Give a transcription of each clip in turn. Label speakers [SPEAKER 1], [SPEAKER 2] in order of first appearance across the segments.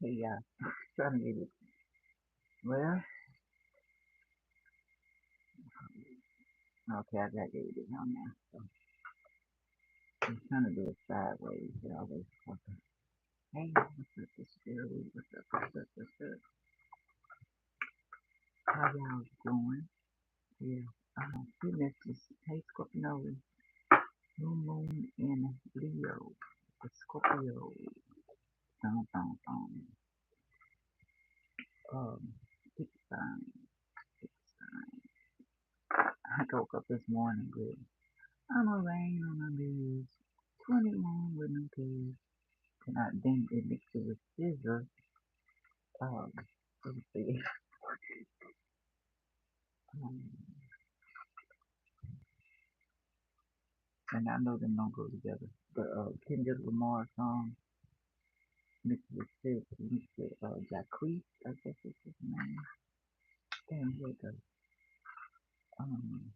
[SPEAKER 1] Okay, yeah. Trying to get it. Well, okay, I got it on now. So I'm trying to do it sideways. It always fucking. Hey, what's up, this girl? What's up? How y'all doing? Yeah. We missed this. Hey, Scorpio. New moon in Leo. The Scorpio. Dun, dun, dun. Um, big sign. Big sign. I woke up this morning with I'm a rain on the leaves. 21 with no keys. And I then it mixed it with scissor. Let's see. Um, and I know them don't go together. But Kendrick Lamar song mixed with scissor, mixed with Jacquees, I guess is his name. Damn, here it goes. Um,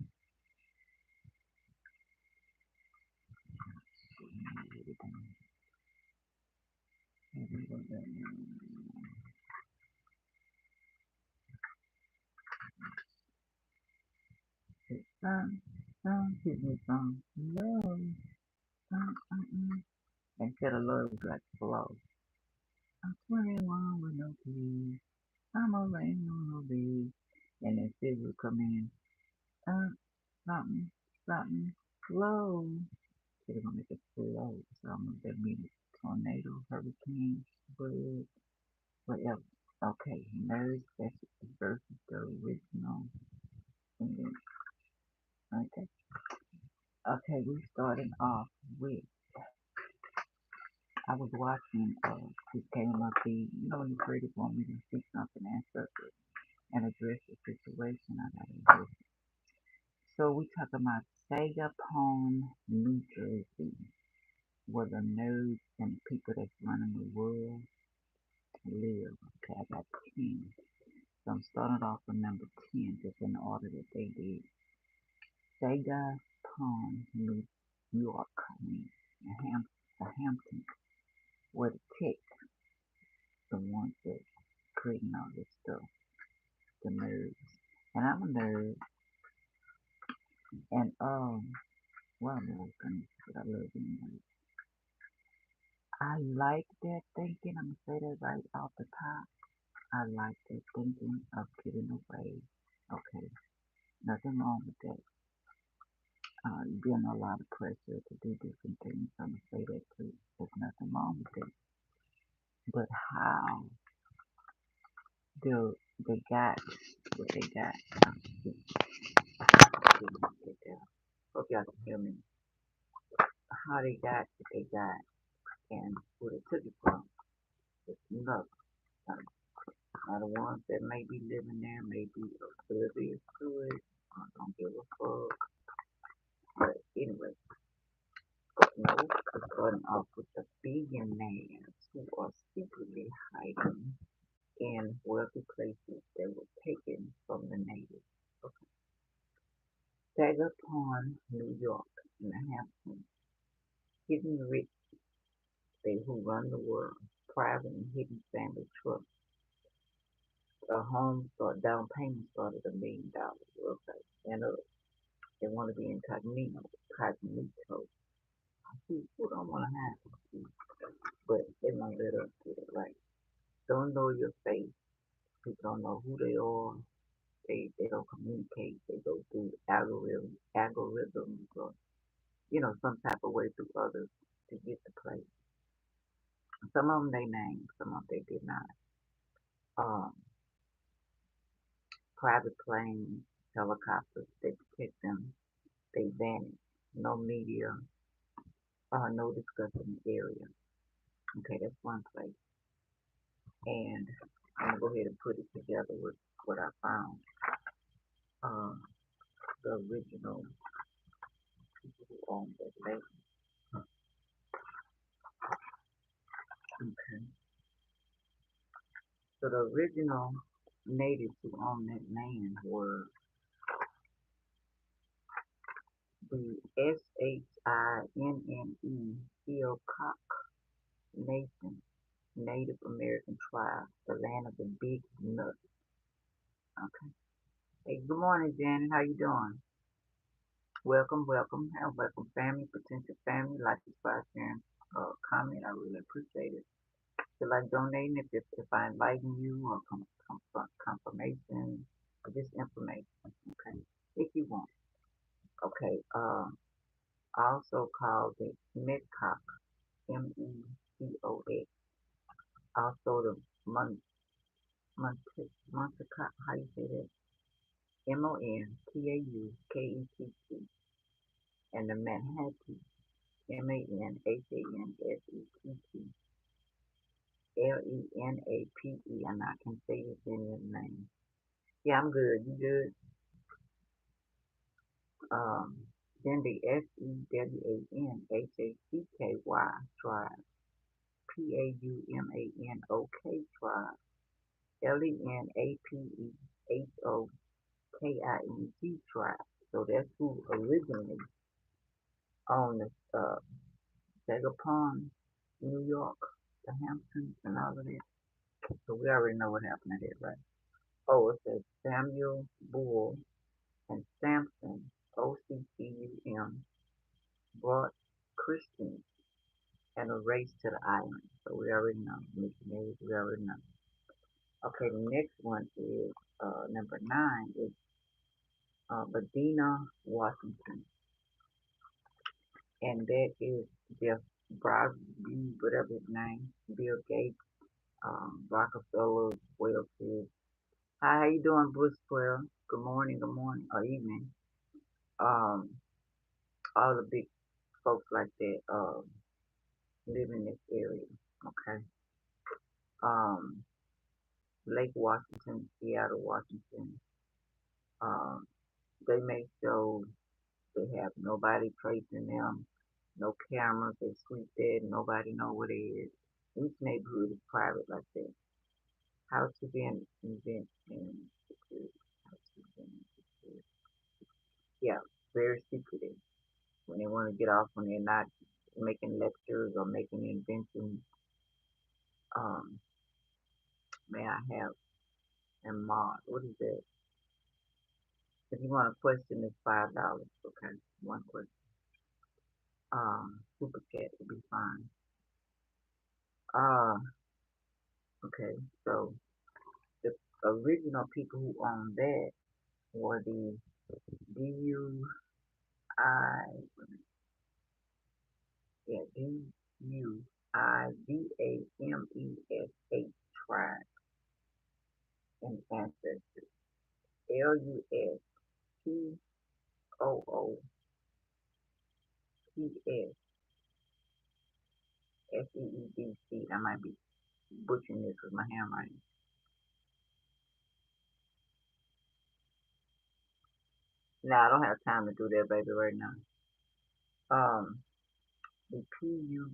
[SPEAKER 1] some, hit me some love. Instead of love, it's like flow. I'm 21 with no keys. I'm a rain on no bed. And then scissor will come in. Uh, something, something, slow. They're gonna make it slow. So I'm gonna that mean tornado, hurricane, flood, whatever. Okay, nerds, that's the versus the original. And then, okay. Okay, we starting off with I was watching this came on my feed, you know when the creators want me to see something and address the situation, I gotta address it. So we talking about Sega Pond, New Jersey, where the nerds and the people that's running the world live. Okay, I got 10. So I'm starting off with number 10, just in the order that they did. Sega Pond, New York, I mean, Hampton, where the tech, the ones that creating all this stuff, the nerds. And I'm a nerd, and well, I'm working, but I love being a nerd. I like that thinking. I'm gonna say that right off the top. I like that thinking of getting away. Okay, nothing wrong with that. You're getting a lot of pressure to do different things. I'm gonna say that too. There's nothing wrong with that. But how do they got what they got? Hope y'all can hear me. How they got what they got and where they took it from. You know, are the ones that may be living there may be oblivious to it. I don't give a fuck. But anyway, no, starting off with the billionaires who are secretly hiding in wealthy places that were taken from the natives. Okay. Dagger Pond, New York, in the Hamptons, hidden rich, they who run the world, private and hidden family trust. A home start down payment started $1 million. Okay. And they want to be incognito. Who don't want to have it? But they won't let us get it right. Don't know your face. People don't know who they are. They don't communicate. They go through algorithms or some type of way through others to get the place. Some of them they named, some of them they did not. Um, Private planes, helicopters, they protect them. They vanish. No media, no discussion in the area. Okay, that's one place. And I'm gonna go ahead and put it together with what I found. Um, the original people who owned that lake. Okay. So the original natives who owned that land were the Shine Sealcock Nation. Native American tribe, the land of the big nut. Okay. Hey, good morning, Janet. How you doing? Welcome, welcome, and welcome, family, potential family. Like, subscribe, share, and comment. I really appreciate it. Feel like donating if I inviting you or confirmation or just information. Okay. If you want. Okay. Also called the Metcox, MECOX. Also the Montauk, how you say that? Montauketet, and the Manhattan, Manhattanlenape, and I can say this in your name. Yeah, I'm good. You good? Um, then the SEWANHACKY tribe, PAUMANOK tribe, LENAPEHOKING tribe. So that's who originally owned the Sagapon, New York, the Hamptons, and all of that. So we already know what happened to that, right? Oh, it says Samuel Bull and Samson, OCCUM, brought Christians and a race to the island. So we already know. Missionaries, we already know. Okay, the next one is number 9 is Medina, Washington. And that is Jeff Brosby, whatever his name, Bill Gates, Rockefeller, Welfare. Hi, how you doing, Bruce 12? Good morning, or evening. Um, all the big folks like that live in this area. Okay. Um, Lake Washington, Seattle, Washington. Um, they make sure they have nobody tracing them, no cameras. They sweep that, nobody know what it is. Each neighborhood is private like that. How to invent and security. How to invent and security. Yeah, very secretive. When they want to get off, when they're not making lectures or making inventions, um, may I have and mod. What is that? If you want a question, it's $5. Okay, one question. Super chat will be fine. Uh, okay. So the original people who owned that were the DUI, yeah, DUIVAMESH tribe and ancestors. LUSPOOPSEEDC. I might be butchering this with my handwriting. Now I don't have time to do that, baby, right now. The PUGET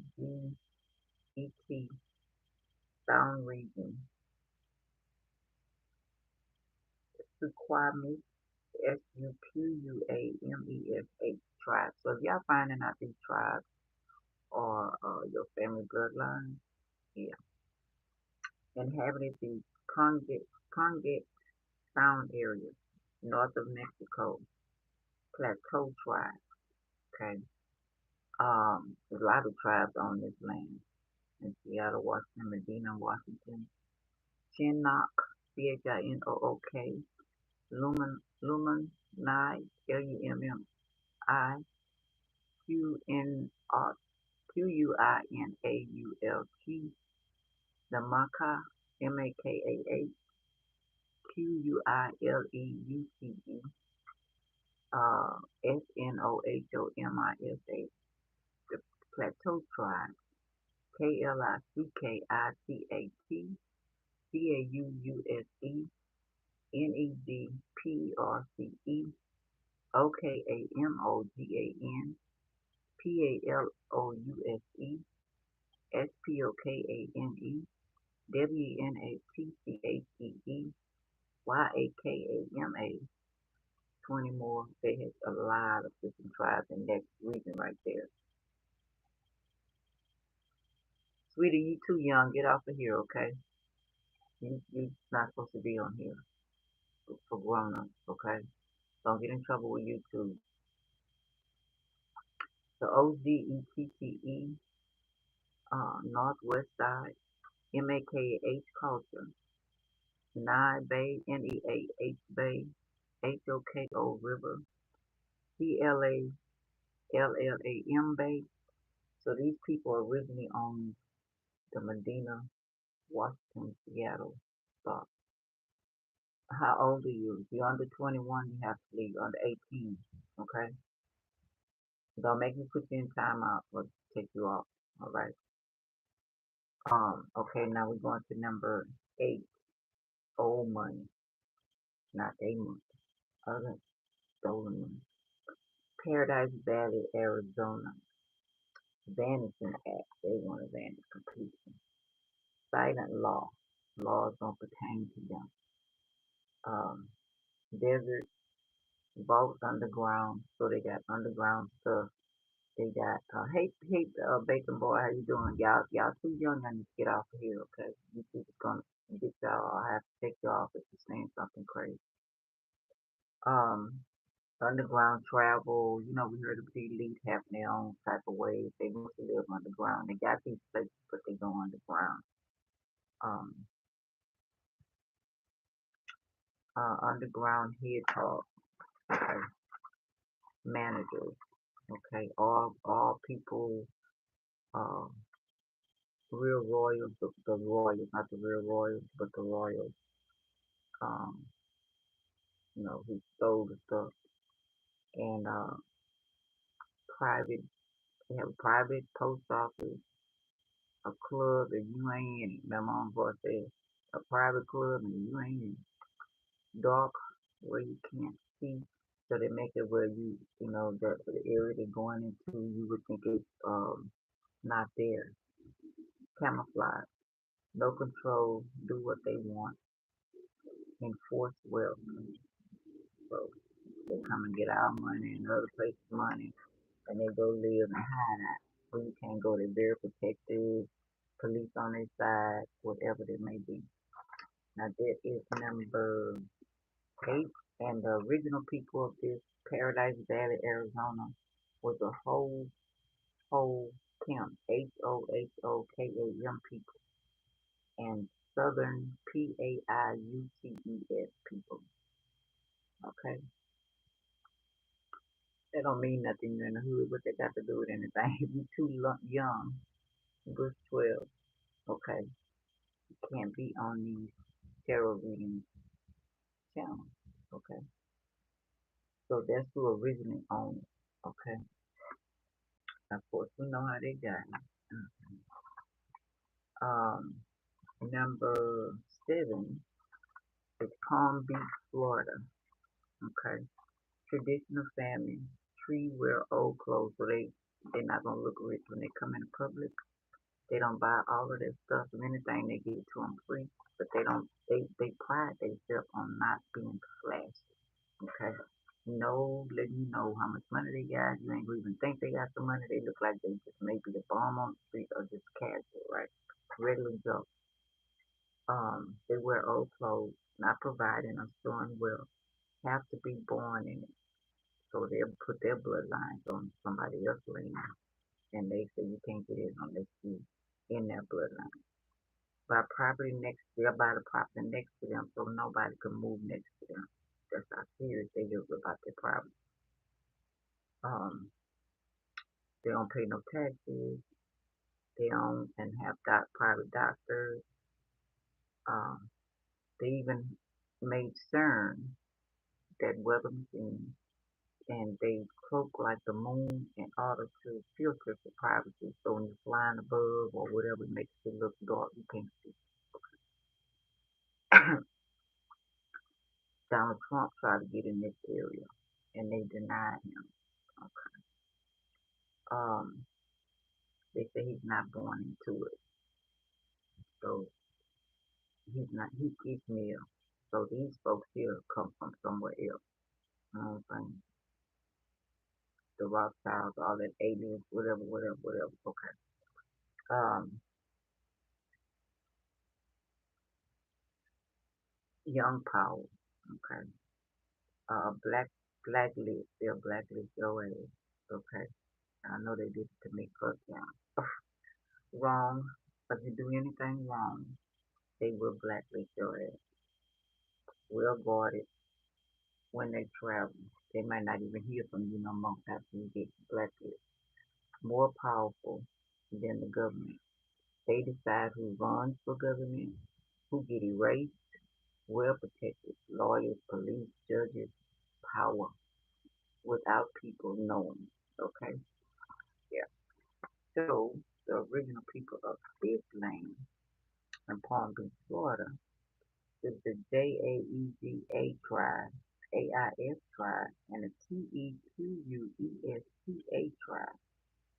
[SPEAKER 1] Sound Region, Suquamish, SUQUAMESH tribe. So if y'all finding out these tribes or your family bloodline, yeah, inhabited the Conget Sound area, north of Mexico, Plateau tribe. Okay, there's a lot of tribes on this land in Seattle, Washington, Medina, Washington, Chinook, CHINOOK, Lumini, QUINAULT, the Maka, MAKAH, QUILEUCE, SNOHOMISA, the Plateau Tribe, KLICKICAT, CAUUSE, NEDPRCE, OKAMOGAN, PALOUSE, SPOKANE, WNATCHEE, YAKAMA, 20 more. They had a lot of different tribes in that region right there. Sweetie, you too young. Get off of here, okay? You not supposed to be on here for grown-ups, okay? Don't get in trouble with YouTube. The OZETTE, Northwest Side, MAKH Culture, Nye Bay, NEAH Bay, HOKO River, CLALLAM Bay. So these people originally owned the Medina, Washington, Seattle stop. How old are you? If you're under 21, you have to leave. Under 18, okay? Don't make me put you in timeout or take you off, all right? Okay, now we're going to number 8, old money, not a money, other stolen money. Paradise Valley, Arizona. Vanishing Act, they want to vanish completely. Silent law, laws don't pertain to them. Um, Desert, vaults underground, so they got underground stuff. They got, Bacon Boy, how you doing? Y'all too young and to get off of here, okay? YouTube is gonna get y'all. I have to take y'all off if you're saying something crazy. Um, Underground travel, we heard of the elite have their own type of ways. They mostly live underground. They got these places, but they go underground. Um, Underground hedgehog, okay, managers, okay, all people, um, real royals, the royals, not the real royals, but the royals, um, who stole the stuff, and private, they have a private post office, a club, and you ain't in it. My mom boy said, a private club, and you ain't in it. Dark, where you can't see. So they make it where the area they're going into, you would think it's not there. Camouflage, no control, do what they want, enforce wealth. So they come and get our money and other places' money, and they go live and hide out. Where you can't go, they're very protective, police on their side, whatever they may be. Now that is number 8, and the original people of this Paradise Valley, Arizona, was a whole camp, HOHOKAM people, and Southern PAIUTES people. Okay, that don't mean nothing. You're in the hood, but they got to do with anything. If you're too young, Bush 12. Okay, you can't be on these tarot reading channels. Okay, so that's who originally owned it. Okay, of course we know how they got it. Number 7 is Palm Beach, Florida. Okay, traditional family, tree wear old clothes, so they're not gonna look rich when they come in public. They don't buy all of their stuff. If anything, they give it to them free, but they don't. They pride themselves on not being flashy. Okay, no letting you know how much money they got. You ain't gonna even think they got the money. They look like they just maybe a bum on the street or just casual, right? Regular Joe. They wear old clothes, not providing or storing wealth. Have to be born in it. So they'll put their bloodlines on somebody else's land, and they say you can't get it unless you in their bloodline. Buy property next, they'll buy the property next to them so nobody can move next to them. That's how serious they is about their property. Um, they don't pay no taxes. They own and have private doctors. Um, they even made CERN, that weather machine, and they cloak like the moon in order to filter for privacy. So when you're flying above or whatever, it makes it look dark. You can't see. Donald Trump tried to get in this area, and they denied him. Okay. They say he's not born into it, so he's piecemeal. So these folks here come from somewhere else. You know what I'm saying? The Rothschilds, all that aliens, whatever, whatever, whatever. Okay. Um, Young power. Okay. Blacklist. They'll blacklist your ass. Okay. I know they did it to me first now. Wrong. If you do anything wrong, they will blacklist your ass. Well guarded when they travel. They might not even hear from you no more after you get blacklisted. More powerful than the government. They decide who runs for government, who get erased, well protected. Lawyers, police, judges, power without people knowing. Okay? Yeah. So the original people of this land in Palm Beach, Florida is the Jaega tribe, AIS tribe, and the Tequesta tribe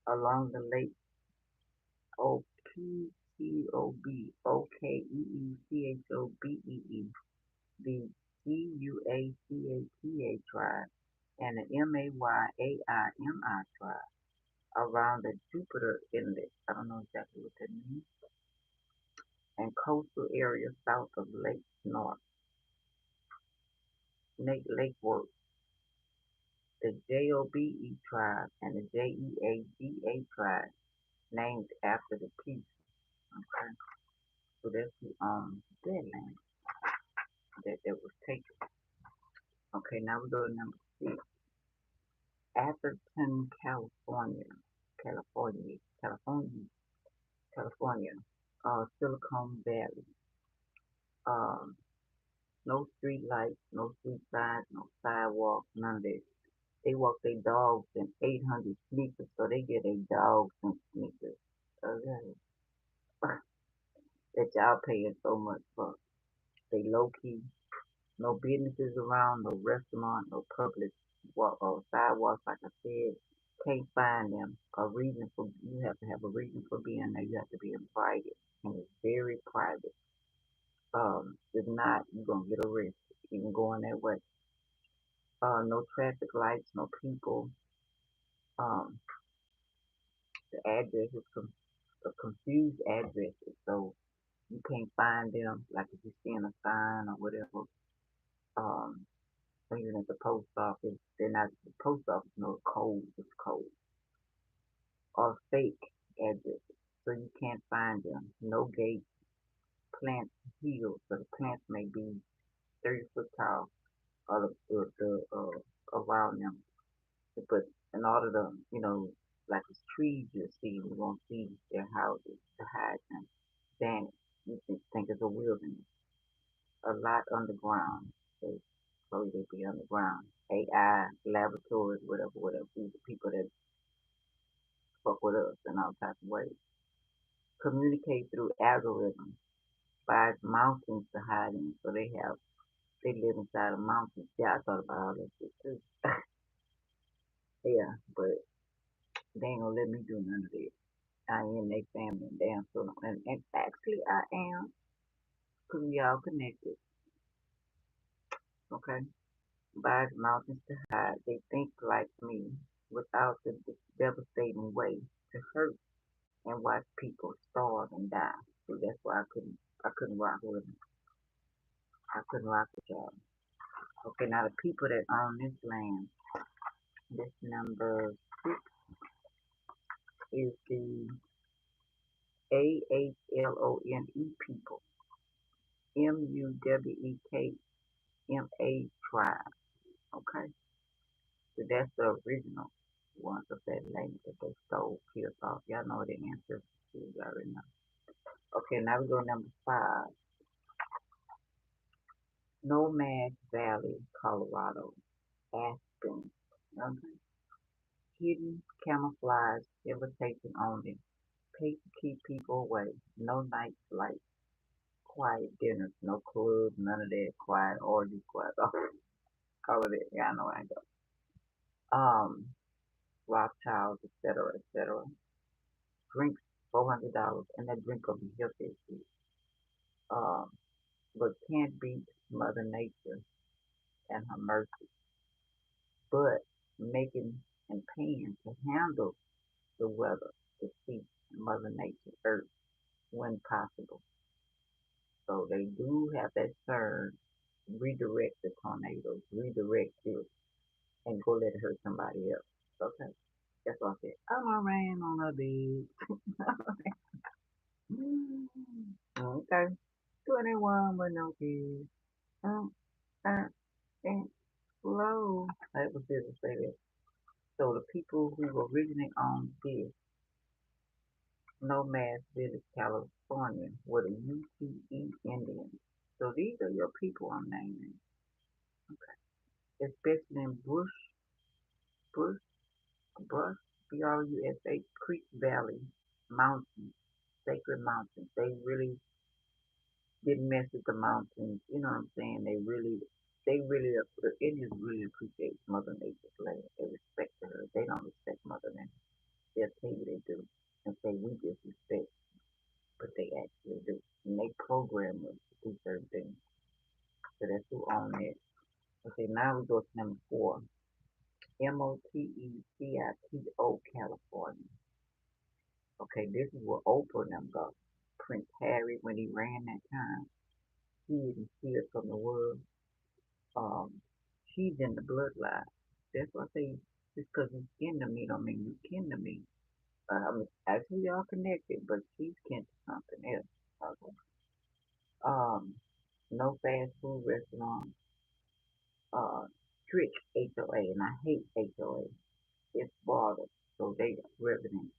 [SPEAKER 1] along the Lake Okeechobee, Okeechobee, the Guacata tribe, and the Mayaimi tribe around the Jupiter Inlet. I don't know exactly what that means. And coastal areas south of Lake North, Lake Worth. The Jobe tribe and the Jeaga tribe named after the piece. Okay, so that's the that land that was taken. Okay, now we go to number 6. Atherton, California. California. California. California. Silicon Valley. Um, no street lights, no street signs, no sidewalks, none of that. They walk their dogs in 800 sneakers, so they get their dogs in sneakers. Okay. That y'all paying so much for. They low key, no businesses around, no restaurant, no public walk or sidewalks. Like I said, can't find them. A reason for you have to have a reason for being there. You have to be invited, and it's very private. If not, you're gonna get arrested. Even going that way. No traffic lights, no people. Um, the address is a confused addresses, so you can't find them. Like if you see a sign or whatever, um, even at the post office, they're not the post office. No code, it's code or fake addresses, so you can't find them. No gates, plants healed, so the plants may be 30 foot tall, or around them. But in order to, like it's trees you see, you won't see their houses to hide them. Vanish. You think it's a wilderness. A lot underground. They probably they be underground. AI, laboratories, whatever, whatever. These are people that fuck with us in all types of ways. Communicate through algorithms. Find mountains to hide in. So they live inside of mountains. Yeah, I thought about all that shit too. Yeah, but they ain't gonna let me do none of that. I am their family and damn so and actually I am, because we all connected, okay? By mountains to hide, they think like me without the devastating way to hurt and watch people starve and die. So that's why I couldn't rock with them. I couldn't rock with y'all. Okay, now the people that own this land, this number 6 is the Ahlone people. Muwekma tribe. Okay, so that's the original ones of that land that they stole, killed off. Y'all know the answer. You already know. Okay, now we go to number 5. Nomad Valley, Colorado. Aspen. Okay. Hidden, camouflage, invitation only. Pay to keep people away. No night lights. Quiet dinners. No clubs. None of that. Quiet orgies. Quiet. All of it. Yeah, I know I go. Rothschilds, etc., etc. Drinks $400, and that drink will be healthy. Um, but can't beat Mother Nature and her mercy. But making and paying to handle the weather, the sea, Mother Nature, Earth, when possible. So they do have that surge. redirect the tornadoes, redirect this, and go let it hurt somebody else. Okay, that's what I said. I'm a rain on a beach. Okay, 21 with no kids. Uh, and slow. I was there to say that. So the people who originate on this Nomad Village, California, were the UPE Indians. So these are your people I'm naming, especially in Brush, Brush, Brush Creek Valley, Mountains, Sacred Mountains. They really didn't mess with the mountains. You know what I'm saying? The Indians really appreciate Mother Nature's land. They respect her. They don't respect Mother Nature. They'll tell you they do and say we disrespect, but they actually do. And they program us to do certain things. So that's who own it. Okay, now we go to number 4. Motecito, California. Okay, this is where Oprah and them go. Prince Harry, when he ran that time, he even steal from the world. Um, she's in the bloodline. That's why I say just because you kin to me don't mean you kin to me. Actually, y'all connected, but she's kin to something else. Okay. Um, no fast food restaurant. Strict HOA, and I hate HOA. It's bothered, so they resident.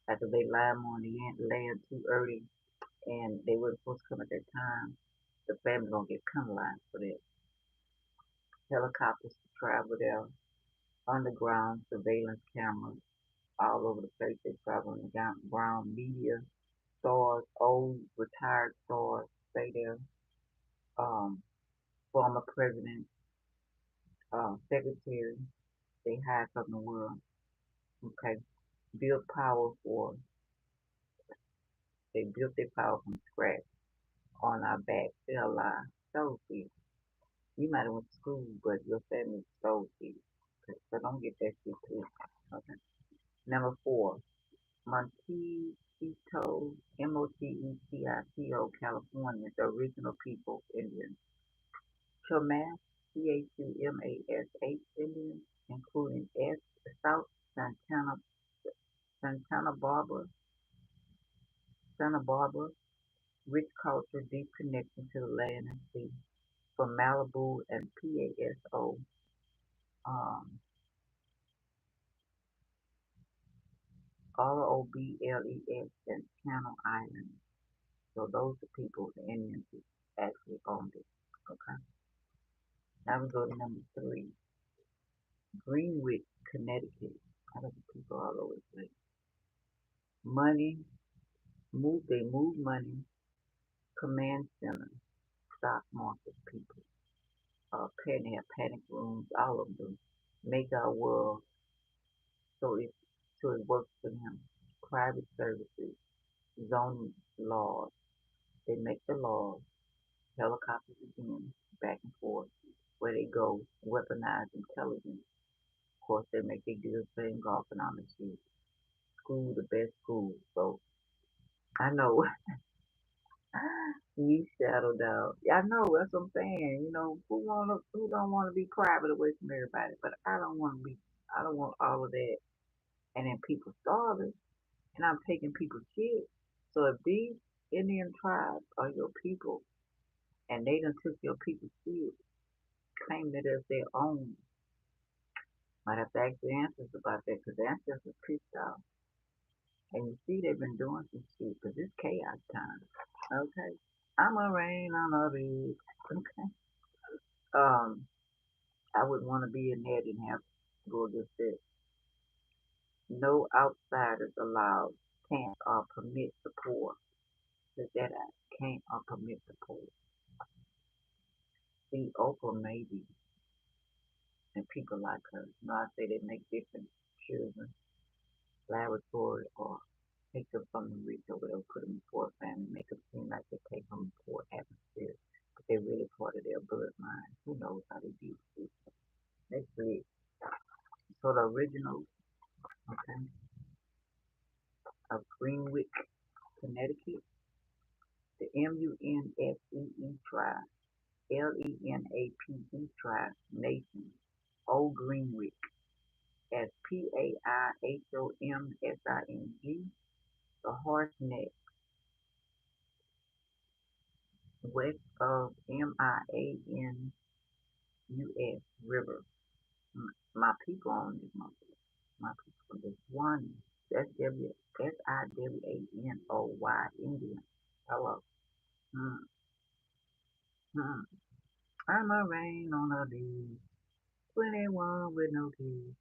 [SPEAKER 1] After they lime on the land too early, and they weren't supposed to come at that time, the family gonna get penalized for that. Helicopters to travel there, underground surveillance cameras all over the place. They travel on the ground. Media stars, old retired stars, stay there. Um, Former president, secretary, they hide from the world. Okay, build power for. They built their power from scratch on our back. They're alive. So see, you might have went to school, but your family stole you. Okay, so don't get that shit too. Okay. Number 4, Montecito, Motecito, California, the original people Indians. Chumash, Chumash Indians, including South Santana, Santana Barbara, Santa Barbara, rich culture, deep connection to the land and sea. From Malibu and PASO, um, ROBLES and Channel Islands. So those are people, the Indians who actually owned it. Okay. Now we go to number 3, Greenwich, Connecticut. I got the people all over the place. Money, they move money, command center, stock market people. They have panic rooms, all of them. Make our world so it works for them. Private services, zoning laws. They make the laws, helicopters again, back and forth, where they go, weaponize intelligence. Of course, they make their deals playing golf and all that shit. School, the best school. So I know you settled out. Yeah, I know that's what I'm saying. Who don't want to be private away from everybody? But I don't want to be. I don't want all of that. And then people starving, and I'm taking people's shit. So if these Indian tribes are your people, and they done took your people's shit, claim it as their own, might have to ask the ancestors about that because the ancestors pissed off. And you see they've been doing some shit because it's chaos time. Okay. I'm a rain on a beach. Okay. Um, I would want to be in there and have to go against it. No outsiders allowed. Can't or permit support. Said that I can't or permit support. See, Oprah maybe, and people like her. I say they make different children, laboratory, or take them from the rich or whatever, put them in poor family, make them seem like they came from a poor atmosphere, but they're really part of their bloodline. Who knows how they do it? That's it. So the original, okay, of Greenwich, Connecticut, the Munfee tribe. Lenape tribe, nation, Old Greenwich, as Paihomsing, the horse neck, west of Mianus River. My people on this mother. My people, this one, that's Siwanoy, Indian. Hello. Hmm. Hmm. I'm a rain on a leaf, 21 with no keys.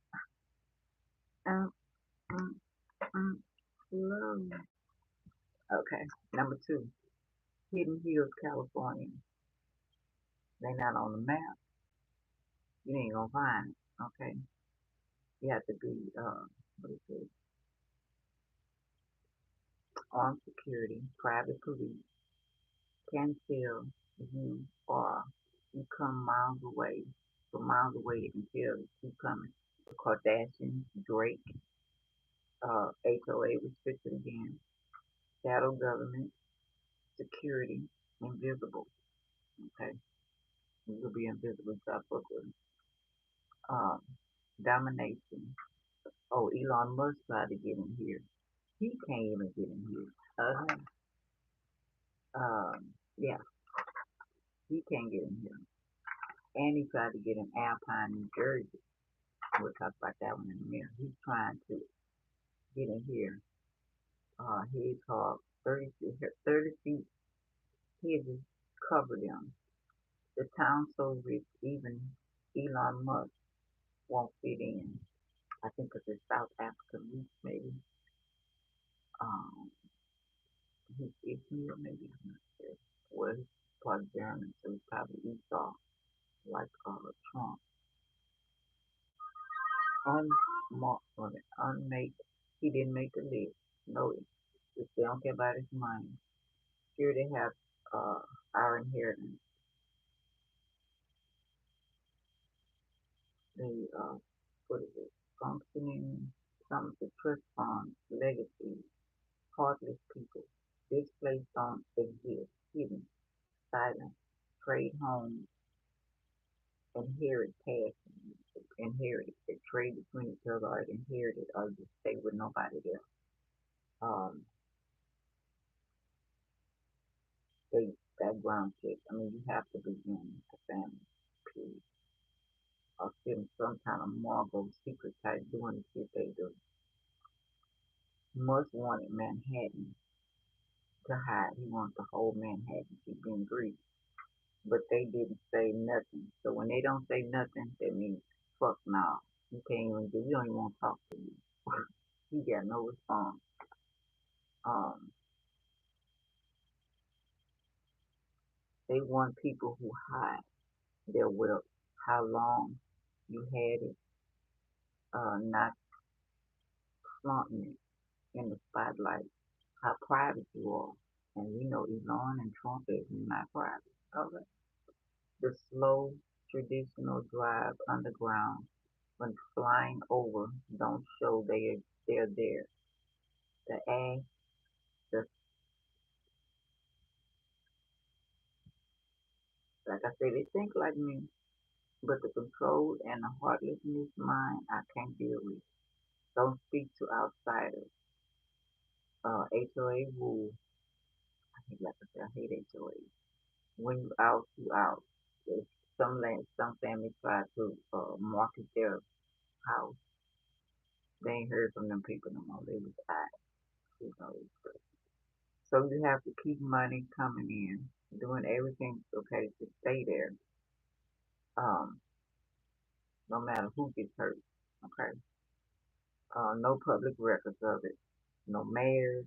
[SPEAKER 1] Mm, mm, mm, slow. Okay, number two, Hidden Hills, California. They not on the map. You ain't gonna find it. Okay, you have to be what is it? Armed security, private police can tell you or you come miles away. From miles away, they can tell you keep coming. The Kardashians, Drake, HOA restricted again. Shadow government, security, invisible. Okay, you will be invisible. Stop Brooklyn. Um, domination. Oh, Elon Musk tried to get in here. He can't even get in here. Yeah, he can't get in here. And he tried to get in Alpine, New Jersey. We'll talk about that one in a minute. He's trying to get in here. Hedgehog, 30 feet hedges cover them. The town so rich, even Elon Musk won't fit in. I think because it's South African roots, maybe. Um, he's Israel, maybe. I'm not sure. Well, he's part German, so he's probably Esau, like Trump. Unmake. He didn't make a list. No, if they don't care about his money. Here they have uh, our inheritance. The what is it? Functioning, something to trust funds, legacy, heartless people. This place don't exist. Hidden, silent, trade homes, inherit past, inherit. They trade between each other or inherited or just stay with nobody else. Um, they background check. I mean, you have to be in the family, period. Or feeling some kind of Margot secret type doing the shit they do. Musk wanted Manhattan to hide. He wanted the whole Manhattan to be in Greece. But they didn't say nothing. So when they don't say nothing, that means fuck no. You can't even do. We don't even want to talk to you. He got no response. Um, they want people who hide their wealth. How long you had it, not flaunting it in the spotlight. How private you are. And we know Elon and Trump is not private. Okay. The slow traditional drive underground when flying over don't show they're there. The ash, the like I said, they think like me, but the control and the heartlessness mind I can't deal with. Don't speak to outsiders. HOA rule. I hate like I said, I hate HOA. When you out, you out. If some families try to market their house, they ain't heard from them people no more. They was out. You know. So you have to keep money coming in, doing everything okay to stay there. Um, no matter who gets hurt. Okay. No public records of it. No mayors,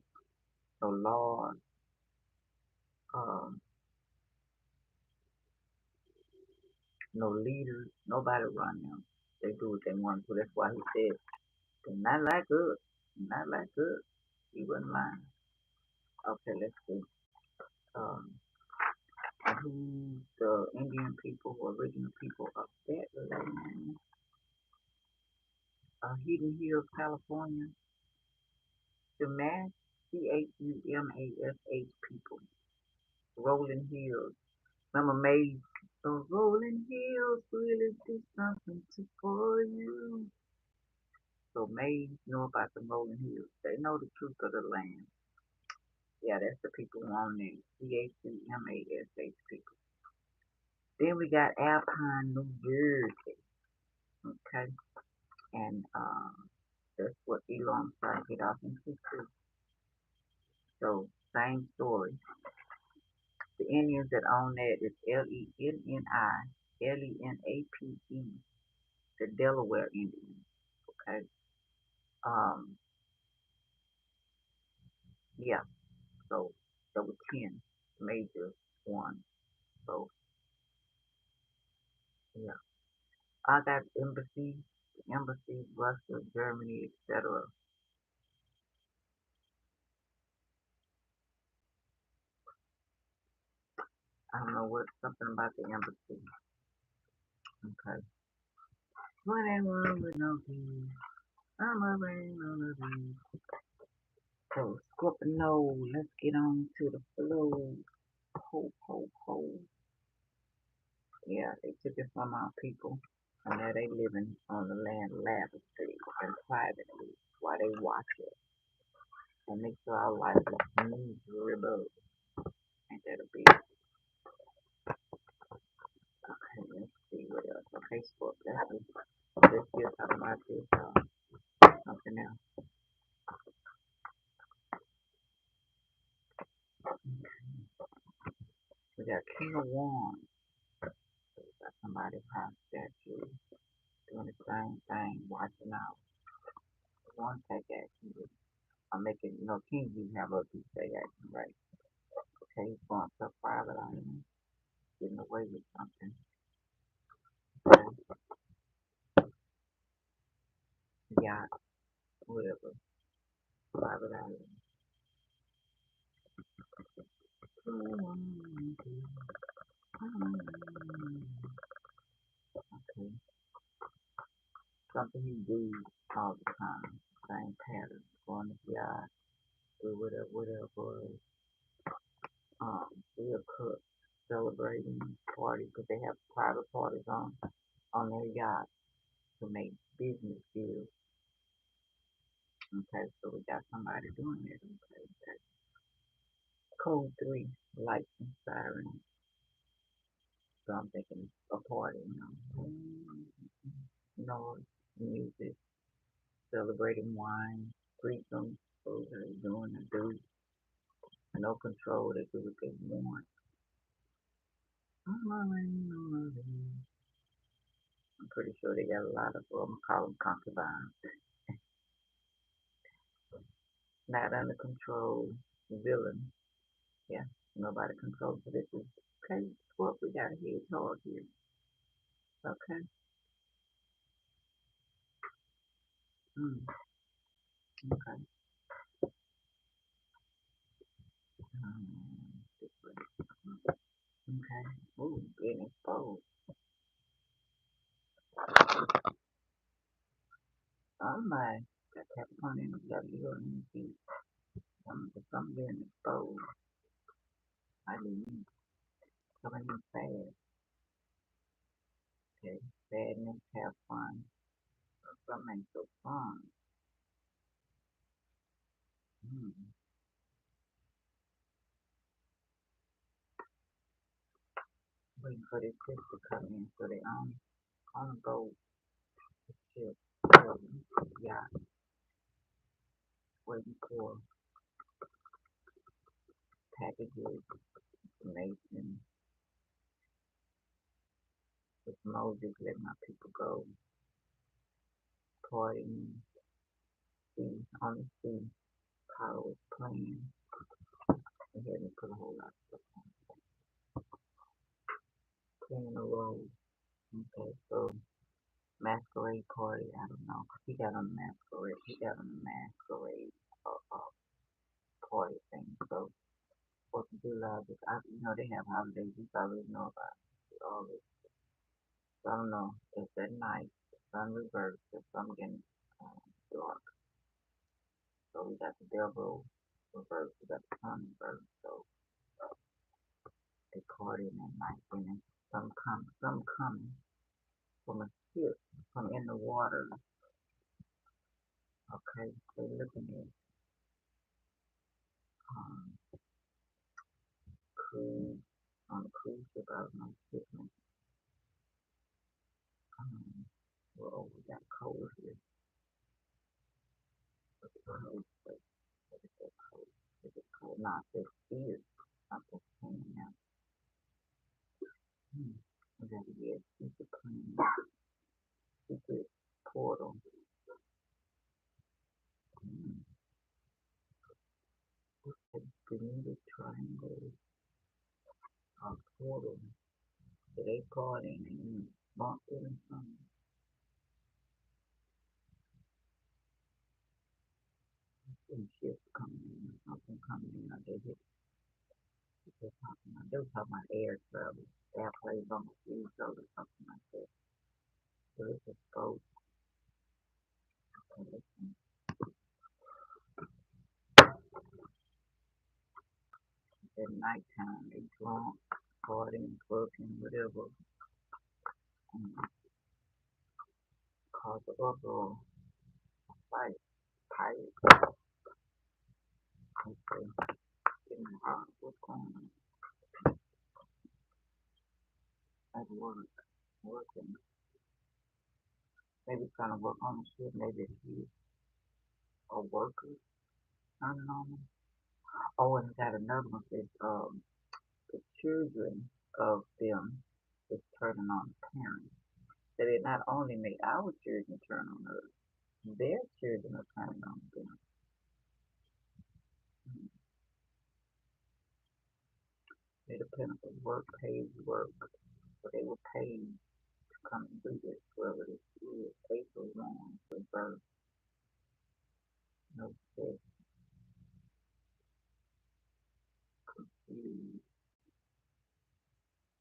[SPEAKER 1] no laws, um, no leaders. Nobody run them. They do what they want to. That's why he said, they're not like us. Not like us. He wasn't lying. Okay, let's see. Um, who the Indian people, original people of that land, Hidden Hills, California, the Chumash, Chumash people, Rolling Hills, I'm amazed. Those rolling hills really do something for you. So amazed know about the rolling hills. They know the truth of the land. Yeah, that's the people on there. CACMASH people. Then we got Alpine, New Jersey. Okay. And that's what Elon started to get off into too. So same story. The Indians that own that is Lenapape, the Delaware Indians. Okay. Um, yeah. So there were 10 major ones. So yeah. I got embassies, Russia, Germany, etc. I don't know what something about the embassy. Okay. Whatever with no peace. I'm a rain on the beach. So Scorpio, let's get on to the flow. Ho ho ho. Yeah, they took it from our people. And now they living on the land lavishly and privately while they watch it. And make sure our life is miserable. Ain't that a bitch? Okay, let's see what else. Okay, Scorpio, let's still talk about this, something else. We got King of Wands. Got somebody pop statue doing the same thing, watching out. One take action. I'm making, King you have other people take action, right? Okay, he's going to private island, getting away with something. Okay, yacht, whatever, private island. Okay, something he do all the time, same pattern, going to the yacht, do whatever, still cook, celebrating parties, because they have private parties on their yacht to make business deals. Okay, so we got somebody doing it. Okay, that's code 3, lights and sirens. So I'm thinking a party, noise, music, celebrating wine, threesomes, those are doing the do, no control, they do what they want. I'm pretty sure they got a lot of, call them concubines, not under control, villain. Yeah, nobody controls. So this is okay. What we got here, hard here. Okay. Mm, okay. This way. Okay. Ooh, getting exposed. Oh my. Got Capricorn in the W and the some getting exposed. I mean, coming in fast. Okay. Sadness, have fun. Something ain't so fun. Mm. Waiting for this ship to come in so they on a boat ship. So, yeah, waiting for packages, information. With Moses, let my people go. Partying, sea, on the sea. Power was playing. They had me put a whole lot of stuff on. Playing a role. Okay, so masquerade party, I don't know. He got on the masquerade. He got on the masquerade party thing. So, 4th of July, they have holidays. You probably know about all this. So I don't know. It's at night. The sun reversed. The sun getting dark. So we got the devil reversed. We got the sun reversed. So They caught him at night, and then some coming from a ship, from in the water. Okay, they looking at um, cruise on the cruise ship. I was on shipment. Um, well, we got cold here. But the cold, but it's so cold. It's cold. Not this is something coming out. We got to get super clean, secret portal. Hmm. The Bermuda Triangle portal. So they caught him and bumped it or something. Some ships coming in or something coming in. Or they were talking about air travel. Airplanes on the sea, so or something like that. So it's a boat. At nighttime, they drunk, partying, fucking, whatever. And cause the uproar. Fight, pirates. Okay, getting hot. What's going on? At work, working. Maybe trying to work on the ship. Maybe it's you, a worker, turning on them. Oh, and got another one that the children of them is turning on the parents. So it not only make our children turn on us, their children are turning on them. They depend on work, paid work, so they were paid to come and do this, whoever this is. April 1, the birth, no sex, confused.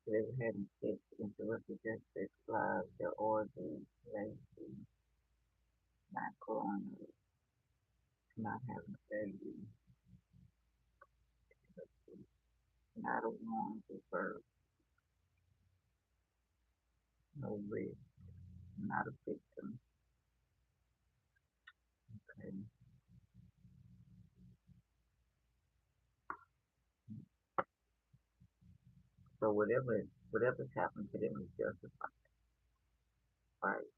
[SPEAKER 1] They were having sex, interrupted their sex lives, their origins, lazy, not growing up, not having a baby, not a warm birth, no risk, not a victim. Okay. So whatever's happened to them is justified. Right?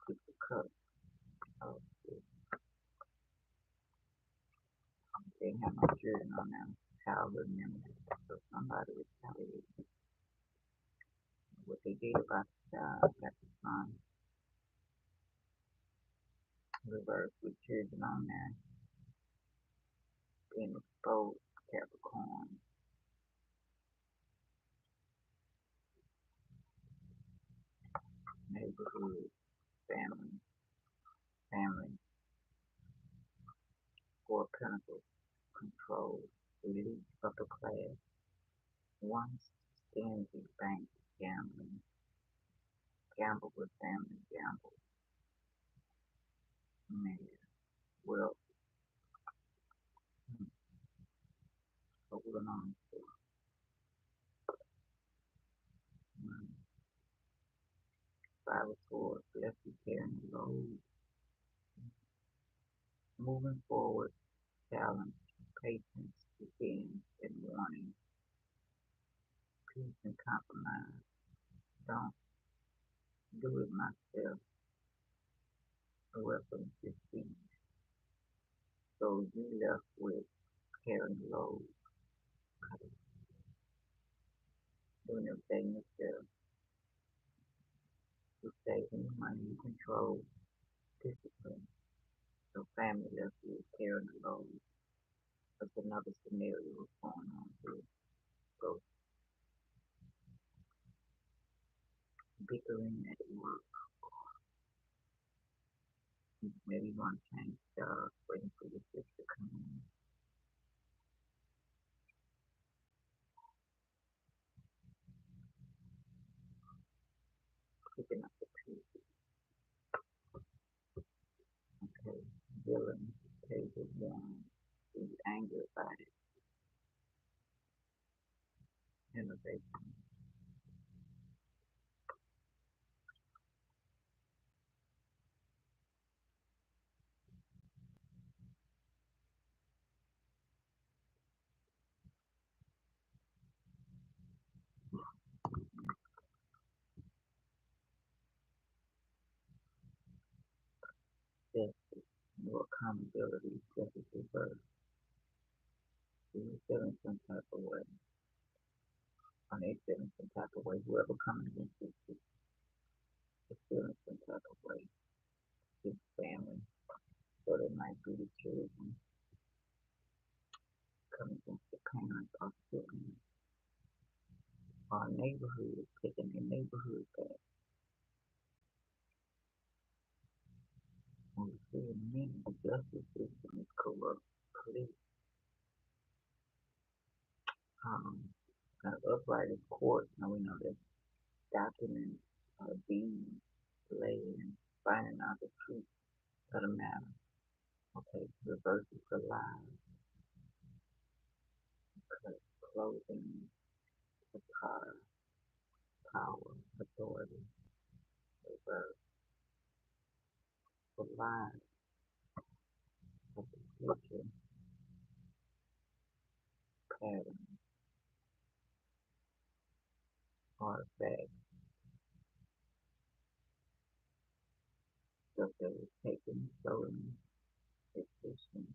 [SPEAKER 1] Keep the cup. Oh, they have no children on them. Childhood memories. So somebody retaliated. What they did about the child, got the son, reverse with children on there, being exposed, Capricorn, neighborhood, family, family, four pentacles, control, elite, upper class, one stingy bank, gambling, gamble with family, gamble, mayor, wealth, holding on to money, five of swords, lefty carrying the load, moving forward, challenge, patience, begin, and warning, peace and compromise. Don't do it myself, a weapon is defeat. So you left with carrying the load, doing everything yourself. You saving money, you control, discipline. So family left you carrying the load. That's another scenario going on here. So bickering at work. Maybe you want to change jobs, waiting for your shift to come in. Picking up the peace. Okay. Villain, page of one. Be angry about it. or accountability just as reverse. You're feeling some type of way. Or they feeling some type of way. Whoever coming against you is feeling some type of way. His family. So they might be the children coming against the parents or siblings. Or neighborhood, taking their neighborhood back. And we see many the justice system is corrupt. Police, upright as court. Now we know that documents are being laid and finding out the truth of the matter. Okay, reverses the lies, closing the power, authority, reverse the lies of the future pattern, artifacts, stuff that was taken, stolen, existing,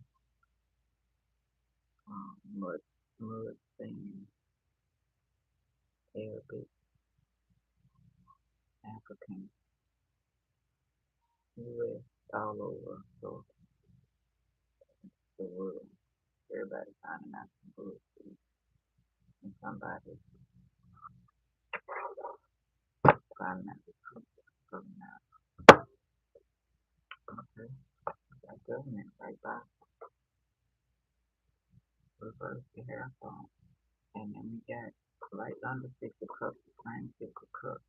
[SPEAKER 1] mud, mud sand, Arabic, African, US, all over, so the world. Everybody finding out some bullshit, and somebody finding out the truth coming out. Okay, that government right by reverse the hair phone. And then we got right under six of cups, the same six of cups.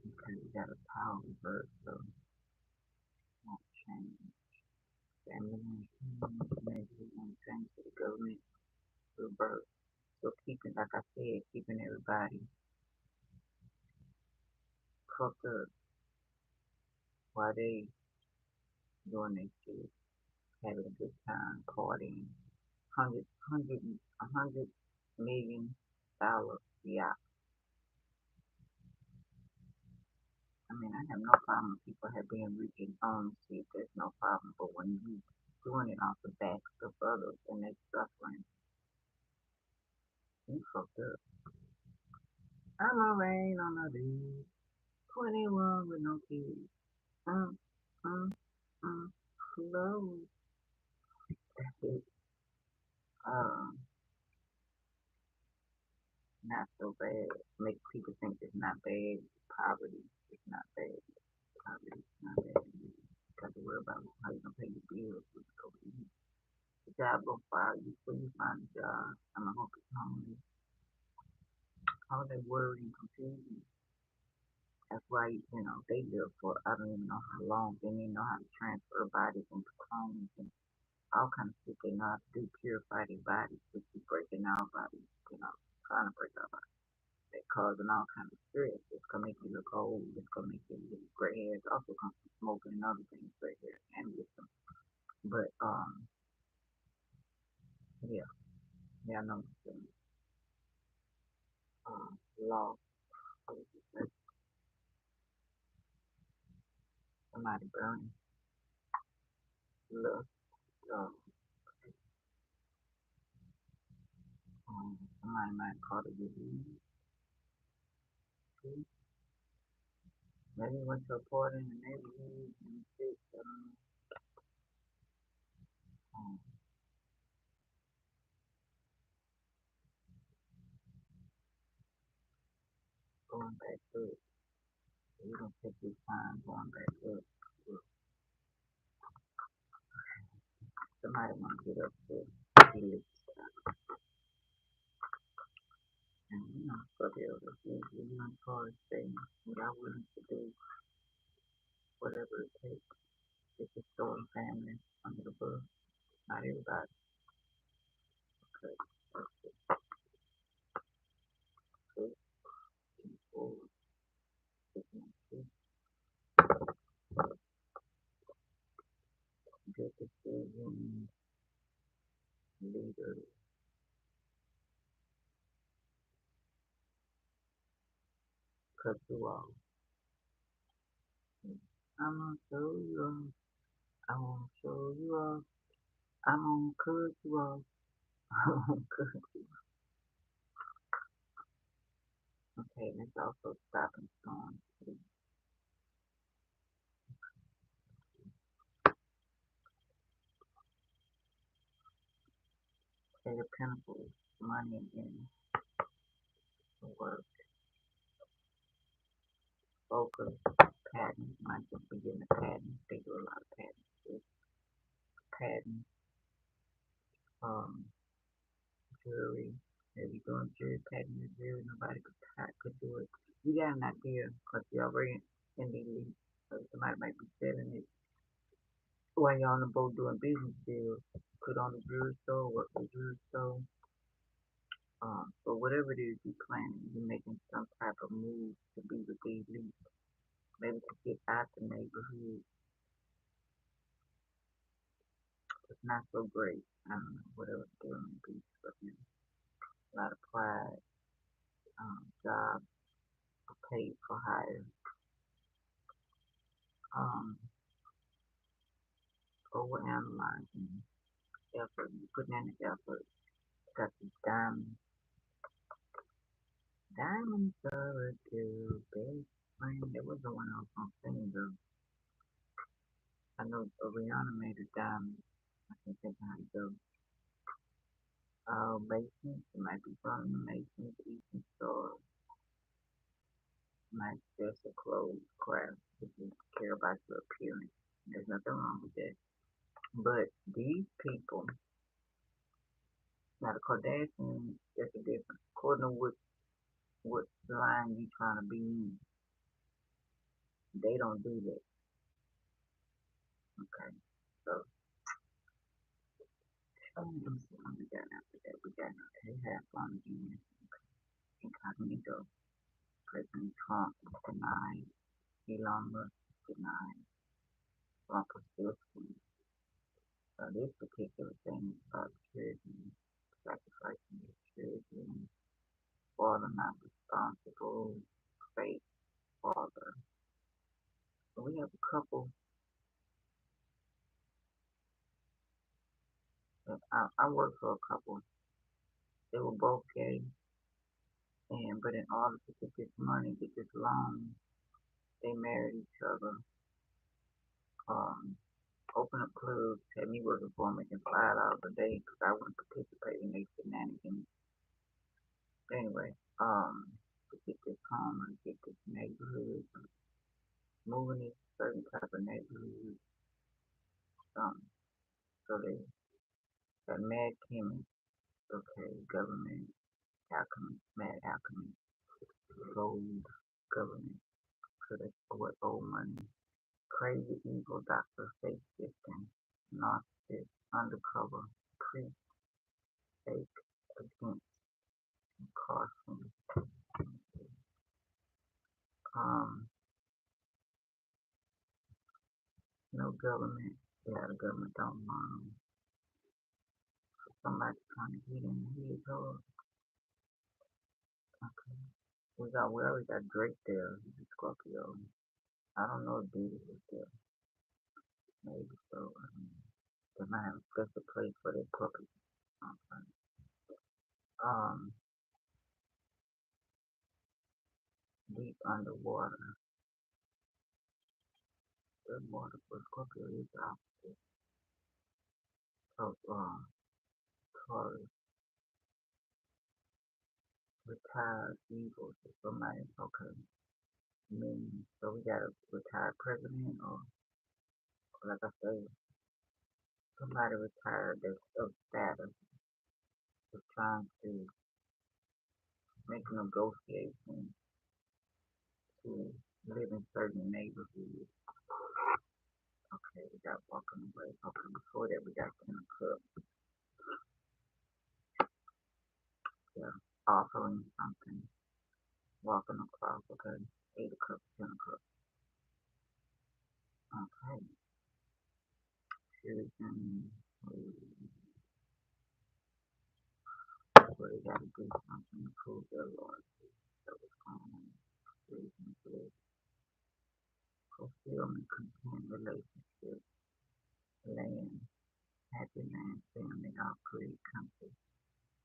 [SPEAKER 1] Okay, we got a power reverse, so won't change. Family won't change, maybe we won't change to the government reverse. So keeping, like I said, keeping everybody hooked up while they doing their shit, having a good time, partying. $100 million yacht. I mean, I have no problem with people have been rich and own shit. There's no problem. But when you doing it off the backs of others and they suffering, you fucked up. I'm a rain on a beach, 21 with no kids. Mm, mm, mm, slow. That's it. Um, not so bad. Make people think it's not bad. Poverty is not bad. Poverty is not bad. You got to worry about how you gonna pay your bills. What you go eat. The job gonna fire you when you find a job. I'm gonna hope it's homeless. All that worry and confusion. That's why they live for I don't even know how long. They didn't know how to transfer bodies into clones and all kind of shit. They know how to do purify their bodies, which is breaking our bodies. Trying to break our bodies. They're causing all kind of stress. It's gonna make you look old. It's gonna make you look gray hair. It's also comes from smoking and other things, gray hair and wisdom. But yeah, yeah, I know what you're saying. Law. Somebody burning. Lust. Um, somebody might call it disease. Maybe went to a party in the neighborhood and shit. Um, going back to it. You don't take your time going back to it. Somebody want to get up to it. And Scorpio, if you're not far staying, y'all willing to do whatever it takes. It's a story family under the bus. Not everybody. Okay. Good. Forward. Good decision. Leader. Cut you off. I'm gonna show you off. I wanna show you off. I'm gonna cut you off. Okay, let's also stop and storm. Okay, the Pentacles, money and work, focus, patterns. Might just be getting a pattern. They do a lot of patterns. Patterns, um, jewelry. If you're doing jewelry, pattern your jewelry, nobody could do it. You got an idea because you're already in the elite. So somebody might be selling it while you're on the boat doing business deals. Put on the jewelry store, work the jewelry store. So whatever it is you're planning, you're making some type of move to be with the elite. Maybe to get out the neighborhood. It's not so great. I don't know, whatever the deal may be. But a lot of pride, job, paid for hire, um, overanalyzing, effort, you putting in the effort. Got these diamonds. Diamonds are a good best friend. There was the one I was gonna sing though. I know Rihanna made a diamond. I can't think how it goes. Masons, it might be from the Masons, Eastern Star, might just a clothes craft if you care about your appearance. There's nothing wrong with that. But these people, now the Kardashians, there's a difference. According to what line you trying to be in, they don't do that. Okay. So let me see what we got after that. We got okay, have fun again. Incognito. President Trump is denied. Elon Musk is denied. Trump is still sweet. So this particular thing is about children, sacrificing your children, father not responsible, fake father. So we have a couple that I worked for a couple. They were both gay, and but in order to get this money, get this loan, they married each other. Um, open up clubs, had me working for them, making $5 a day because I wouldn't participate in their shenanigans. Anyway, to get this home and get this neighborhood, moving in certain type of neighborhood, um, so they got mad chemists, okay, government, alchemy, mad alchemy, gold, government, so that's what old money, crazy evil doctor, fake system, narcissist, undercover, priest, fake, against, caution, um, no government, yeah, the government don't mind, somebody trying to get in his or okay. We always got Drake there, he's a Scorpio. I don't know if Diddy was there. Maybe so. They might have a special place for their puppets. Okay. Um, deep underwater. The water for Scorpio is opposite. So, Taurus, retired evil. So somebody, okay. So we got a retired president, or like I say, somebody retired that's of status is trying to make a negotiation to live in certain neighborhoods. Okay, we got walking away. Okay, before that we got Ten of Cups. Yeah, offering something, walking across. Okay, Eight of Cups, Ten of Cups. Okay, choosing where they got to do something to prove their loyalty. That was going on. Choosing to fulfill fulfillment, content, relationship, land, happy land, family, all create comfort.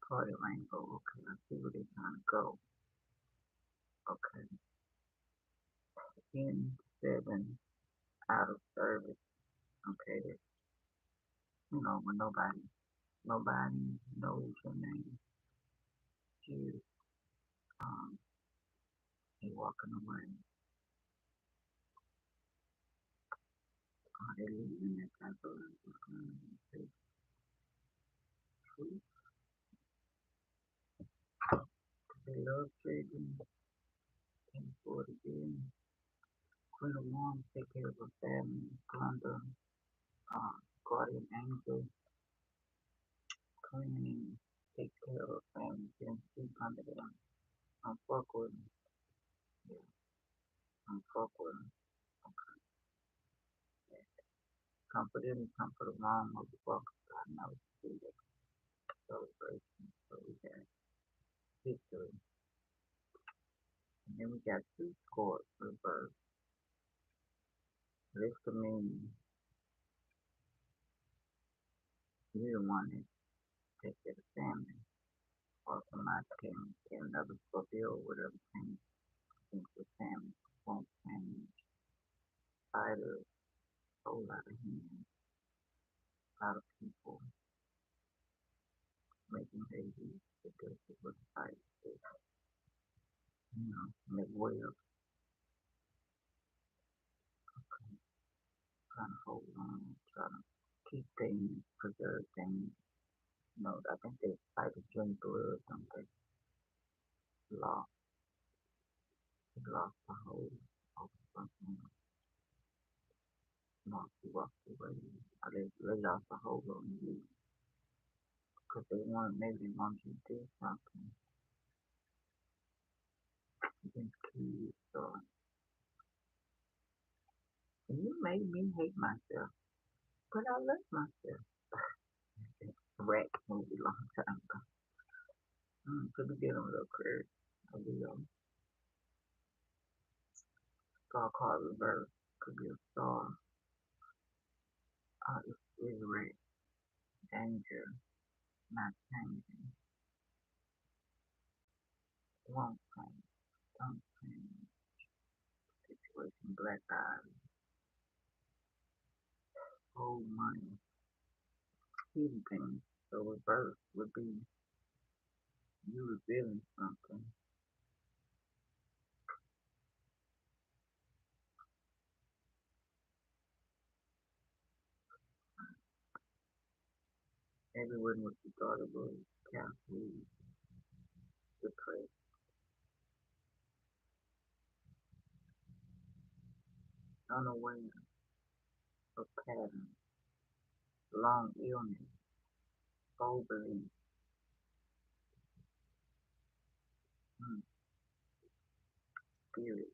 [SPEAKER 1] Party rainbow, okay, I see where they're trying to go. Okay. In 7 out of service. Okay, that, when nobody knows your name. You they walking away. Are they leaving that type of truth? They love trading and for it again. Queen of Wands take care of her family. Plunder, guardian angel, cleaning, take care of her family. Then sleep under them. I'm fuck with them. Yeah, I'm fuck with them. Okay. Yeah. Comfort them, comfort the wrong motherfuckers. I know see that celebration. So we got victory. And then we got 2 scores reversed. This could mean you're the one that takes care of the family. Or somebody can another Scorpio or whatever came into the family. Won't change. Fighters, a whole lot of hands, a lot of people making babies because it was fight. Make webs, trying to hold on, trying to keep things, preserve things. I think they fight to drink blood, don't they? Lost, lost the whole of something. Lost the walked away. They lost the whole on you. Because maybe they want you to do something against kids or you made me hate myself, but I love myself. Rat movie long time ago. Could be dealing with a curse. Could be a star card reverse. Could be a star. It's red. Danger. Not changing. Won't change. Don't change. Situation. Black eyes. Old money. Hidden things. So reverse would be you revealing something. Everyone what you thought it was. Carefully. Depressed. Unaware of patterns. Long illness. Old belief. Spirit.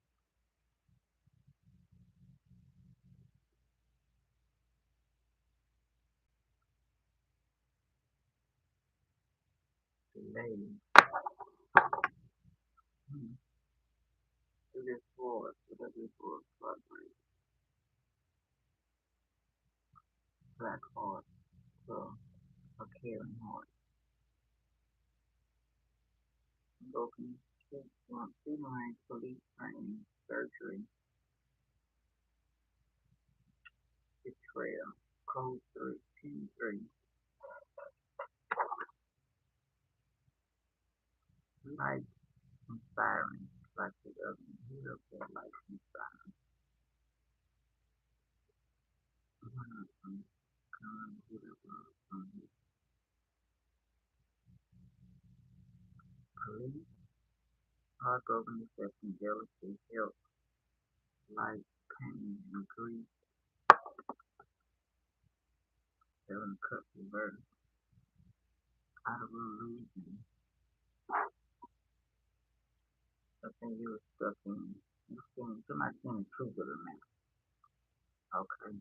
[SPEAKER 1] Delay. Hmm. It is for whatever it was, progress. Black heart. So a caring heart. Broken street. Feline. Police training. Surgery. Betrayal. Code 13 3. Life inspiring. Like the other. Beautiful. Life inspiring. Police. Heartbroken deception. Jealousy. Health. Life. Pain and grief. 7 cups reversed. Out of illusion. Something you were stuck in. Somebody saying the truth of the matter. Okay.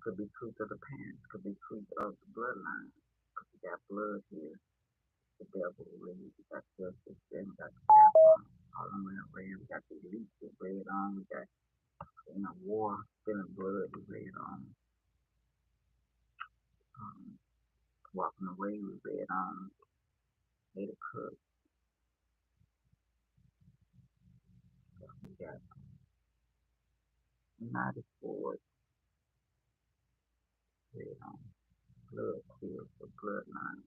[SPEAKER 1] Could be truth of the parents. Could be truth of the bloodline. Because you got blood here. The devil really. We got justice. Then we got the devil. All the way red. We got the elite with red on. We got in a war, spilling blood we read walking away we read Lady Cook. We got United Force, read Blood Field for Bloodline,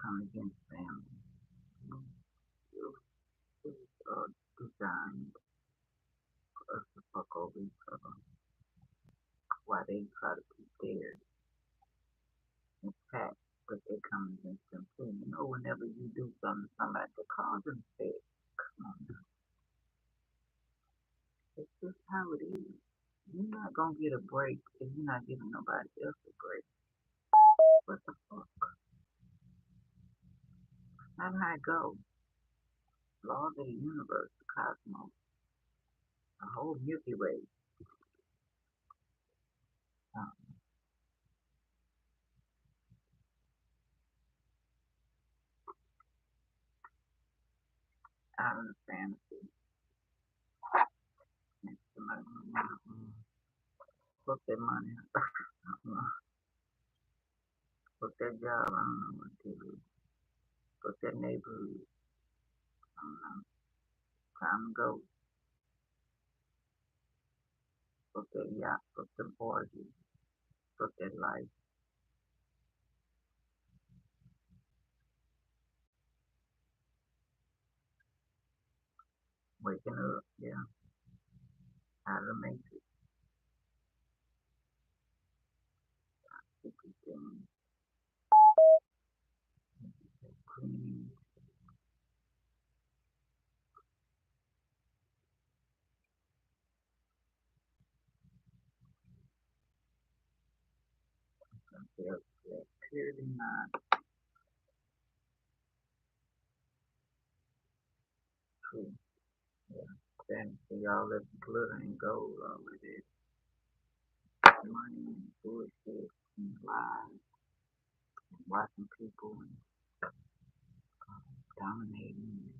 [SPEAKER 1] Come Against Family. It was designed for us to fuck over each other while they try to keep theirs intact, but they come against them too. You know, whenever you do something to somebody, the cause and effect. Come on now. It's just how it is. You're not gonna get a break if you're not giving nobody else a break. What the fuck? That's how it goes. Laws of the universe, the cosmos, the whole Milky Way. Um, out of the fantasy. And somebody fuck that money. Fuck that job. I don't know what to do. Fuck that neighborhood. I don't know. Time to go. Fuck that yacht. Fuck them parties. Fuck that life. Waking up. Yeah. Out of the matrix. Sticky things. Clean. Themselves. Yeah. Clearly not true. Yeah. Fantasy. All that glitter and gold. All of it. Money and bullshit and lies and watching people and dominating.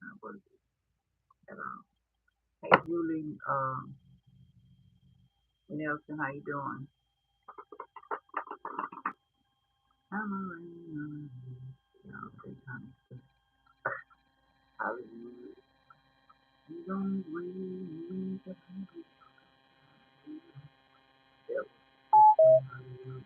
[SPEAKER 1] Not worth it at all. Hey Julie, Nelson, how you doing? I'm around. Y'all say kind of stuff. Hollywood. You don't win, but I'm good. Devil. Hollywood.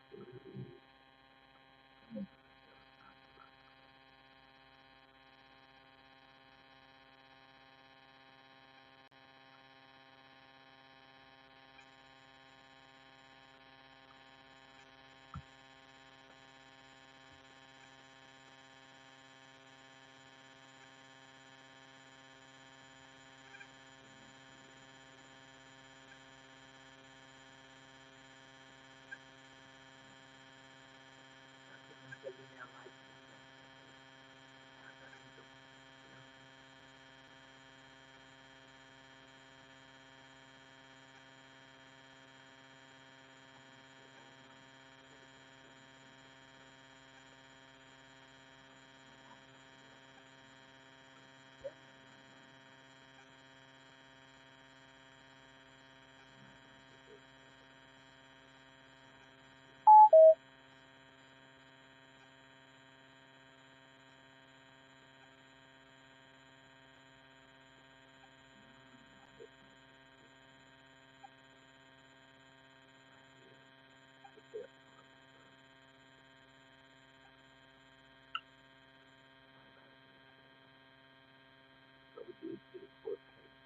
[SPEAKER 1] So we did get a court case.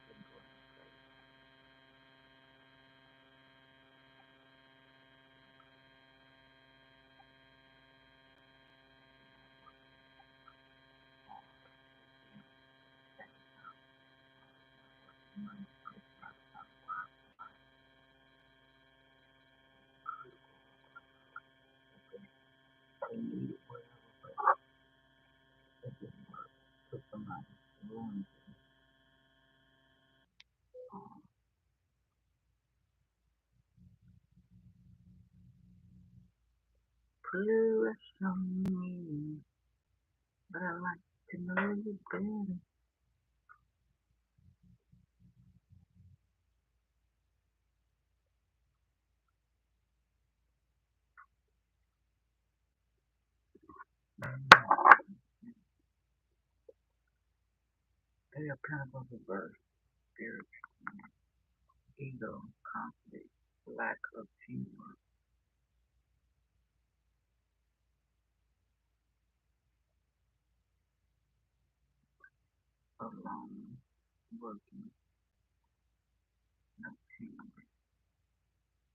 [SPEAKER 1] Been going straight. Money, they needed whatever, but it didn't work. Took the money, ruined it. Um, Put on me, but I like to know you better. They are pentacles reverse, spirit, ego, conflict, lack of teamwork, alone, working, no teamwork,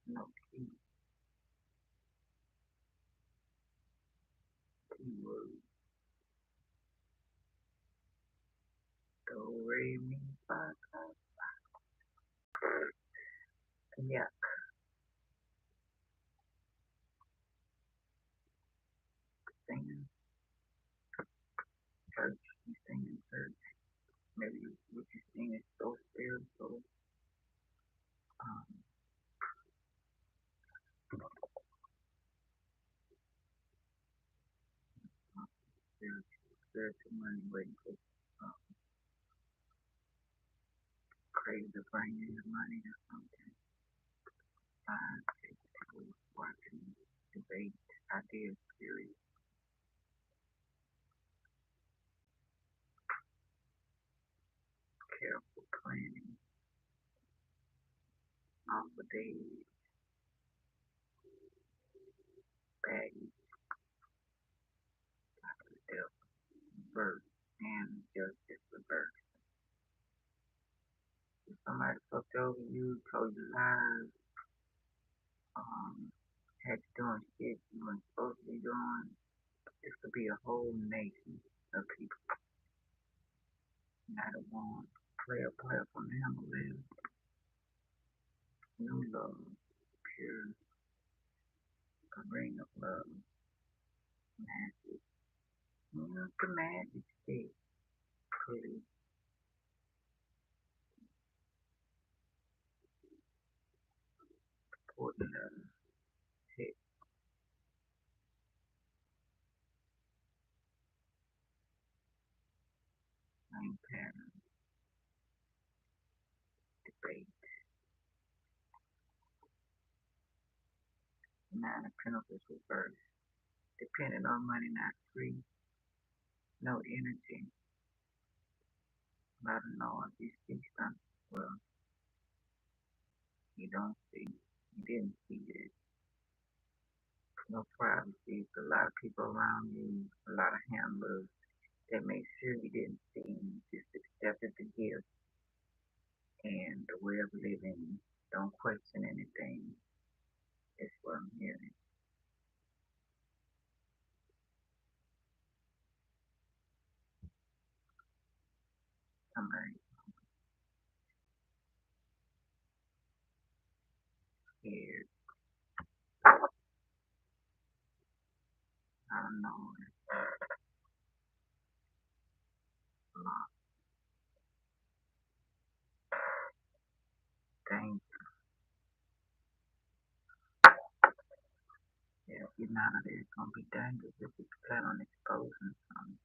[SPEAKER 1] no key, keyword, do, re, mi, fa, yeah, singing, church, you sing in church, maybe what you sing is so spiritual, um, spiritual money, waiting for crazy to bring in the money or something. People watching, debate, ideas, theories, careful planning, awful days, baggage, death, birth, and justice reverse. If somebody fucked over you, told you lies, had you doing shit you weren't supposed to be doing, this could be a whole nation of people. Not a one player from the Himalayas. New love, pure, a ring of love, magic. The magic stick, pretty, important hit, main pattern, debate. Nine of Pentacles reverse. Depending on money, not free. No energy. A lot of noise. You see something. Well, you don't see. You didn't see it. No privacy. A lot of people around you. A lot of handlers that make sure you didn't see. You just accepted the gift and the way of living. Don't question anything. That's what I'm hearing. Somebody scared. I don't know. Lost. Danger. Yeah, if you're not, it's gonna be dangerous if you plan on exposing something.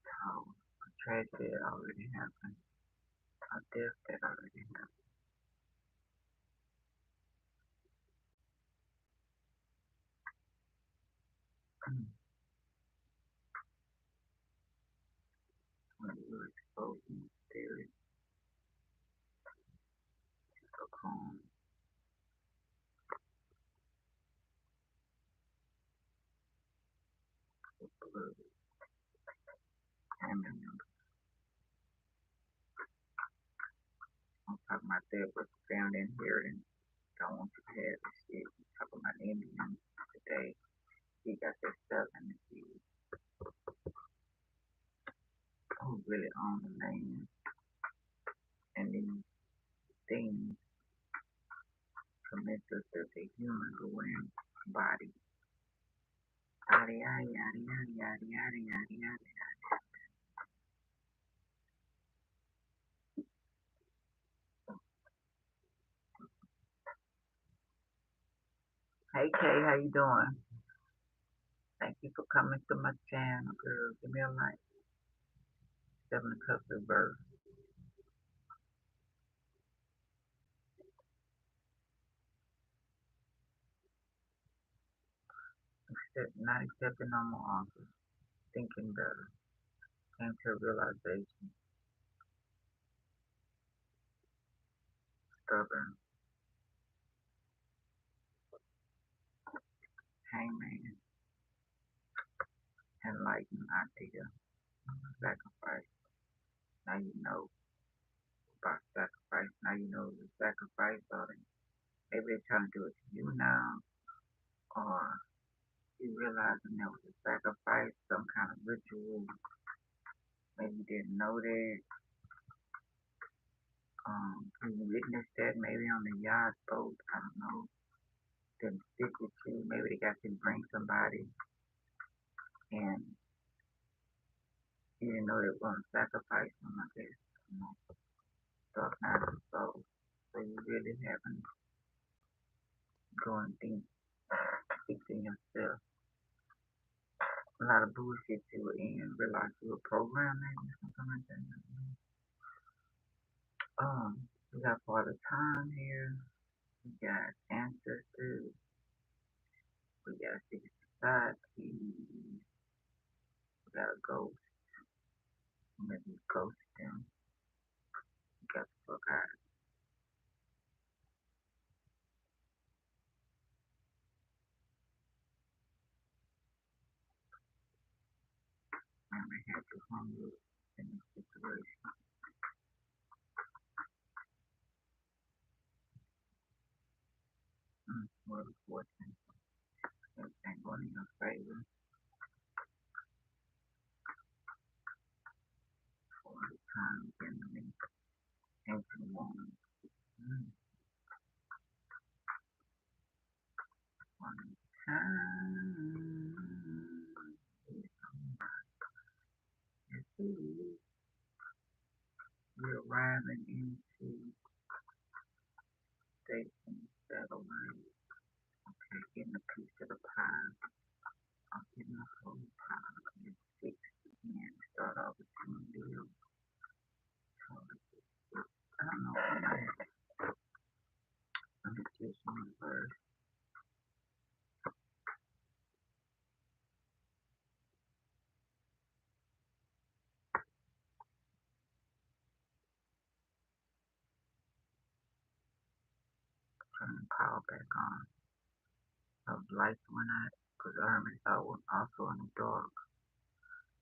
[SPEAKER 1] How a tragedy that already happened, a death that already happened. When you're exposing spirit, so calm, with blood, family members. I'm talking about that was family inheritance. Don't want you to have this shit. I'm talking about Indians today. He got that stuff in the seed. Who really own the land and these things commit us as a human who wearing body. Yada yada yada yada yada yada yada yada. Hey Kay, how you doing? Thank you for coming to my channel, girl. Give me a like. Seven of Cups reverse. Not accepting normal offers. Thinking better. Came to a realization. Stubborn. Hangman. Enlightened idea. Sacrifice. Now you know about sacrifice. Now you know the sacrifice or maybe they're trying to do it to you now. Or you realizing there was a sacrifice, some kind of ritual. Maybe you didn't know that. You witnessed that maybe on the yacht boat. I don't know. Didn't stick with you. Maybe they got you to bring somebody and you didn't know they were going to sacrifice them, I guess. You know, dark night of the soul. So you really haven't gone deep, fixing yourself. A lot of bullshit you were in, realize you were programming or something like that. We got Father Time here. We got Ancestors. We got Secret Society. We got a Ghost. Maybe Ghost them. We got the fuck out. I may have to humble in this situation. What a fortune. Everything going in your favor. For the time in the ancient woman. One time. We're arriving into station satellite. Okay, getting a piece of the pie. I'm getting a whole pie. It's 6 again. Start off with 2 deals. I don't know what I have. Let me just one first. Turn the power back on. The lights went out because the hermit was also in the dark.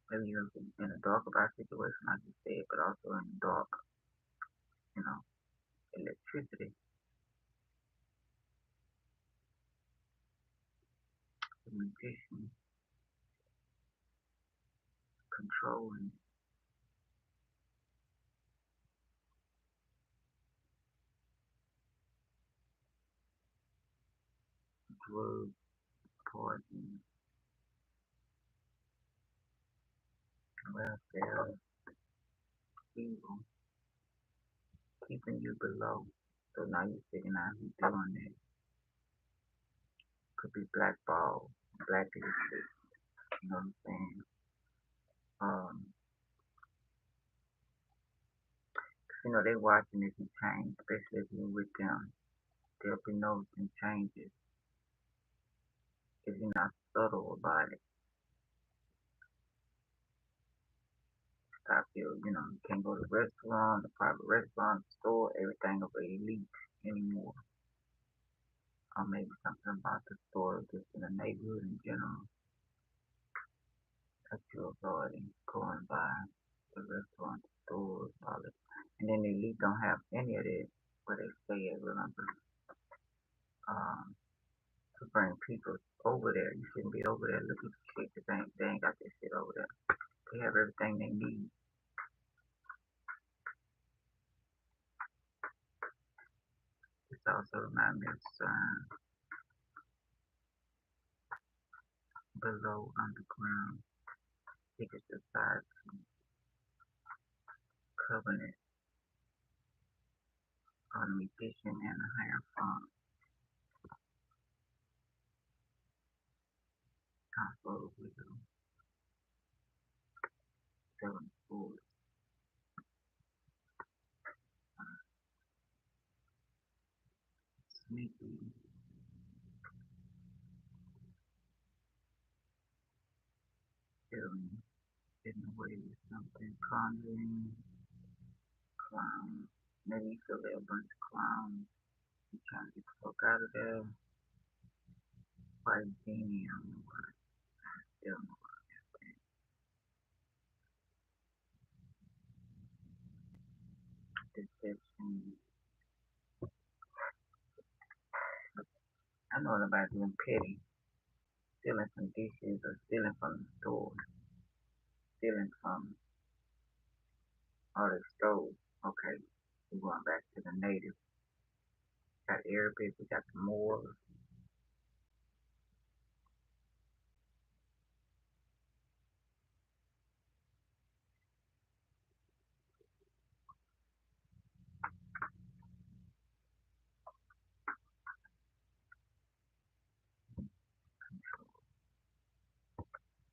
[SPEAKER 1] Maybe you're in a dark about situation, like you said, but also in the dark, you know, electricity, the magician, controlling, drugs, poison, welfare, evil, keeping you below. So now you're figuring out who's doing that. Could be blackball, blacklisted, you know what I'm saying? You know, they watching if you change, especially if you're with them. They'll be noticing changes if you're not subtle about it. Stop you know, you can't go to the restaurant, the private restaurant, store, everything over elite anymore. Or maybe something about the store, just in the neighborhood in general, that you're avoiding going by the restaurant, stores, all that. And then the elite don't have any of that, where they say it, remember, to bring people over there. You shouldn't be over there looking for shit, because they ain't got that shit over there. They have everything they need. This also reminds me of below underground, secret society, covenant, on a musician and a higher form. Hospital widow, selling food, sneaky, stealing, getting away with something, conjuring, clowns. Maybe you feel they're a bunch of clowns. You trying to get the fuck out of there. White genie, I don't know what. Still no deception. I know about being petty, stealing some dishes or stealing from the store, stealing from other stove. Okay, we're going back to the native. Got Arabic, we got the Moors,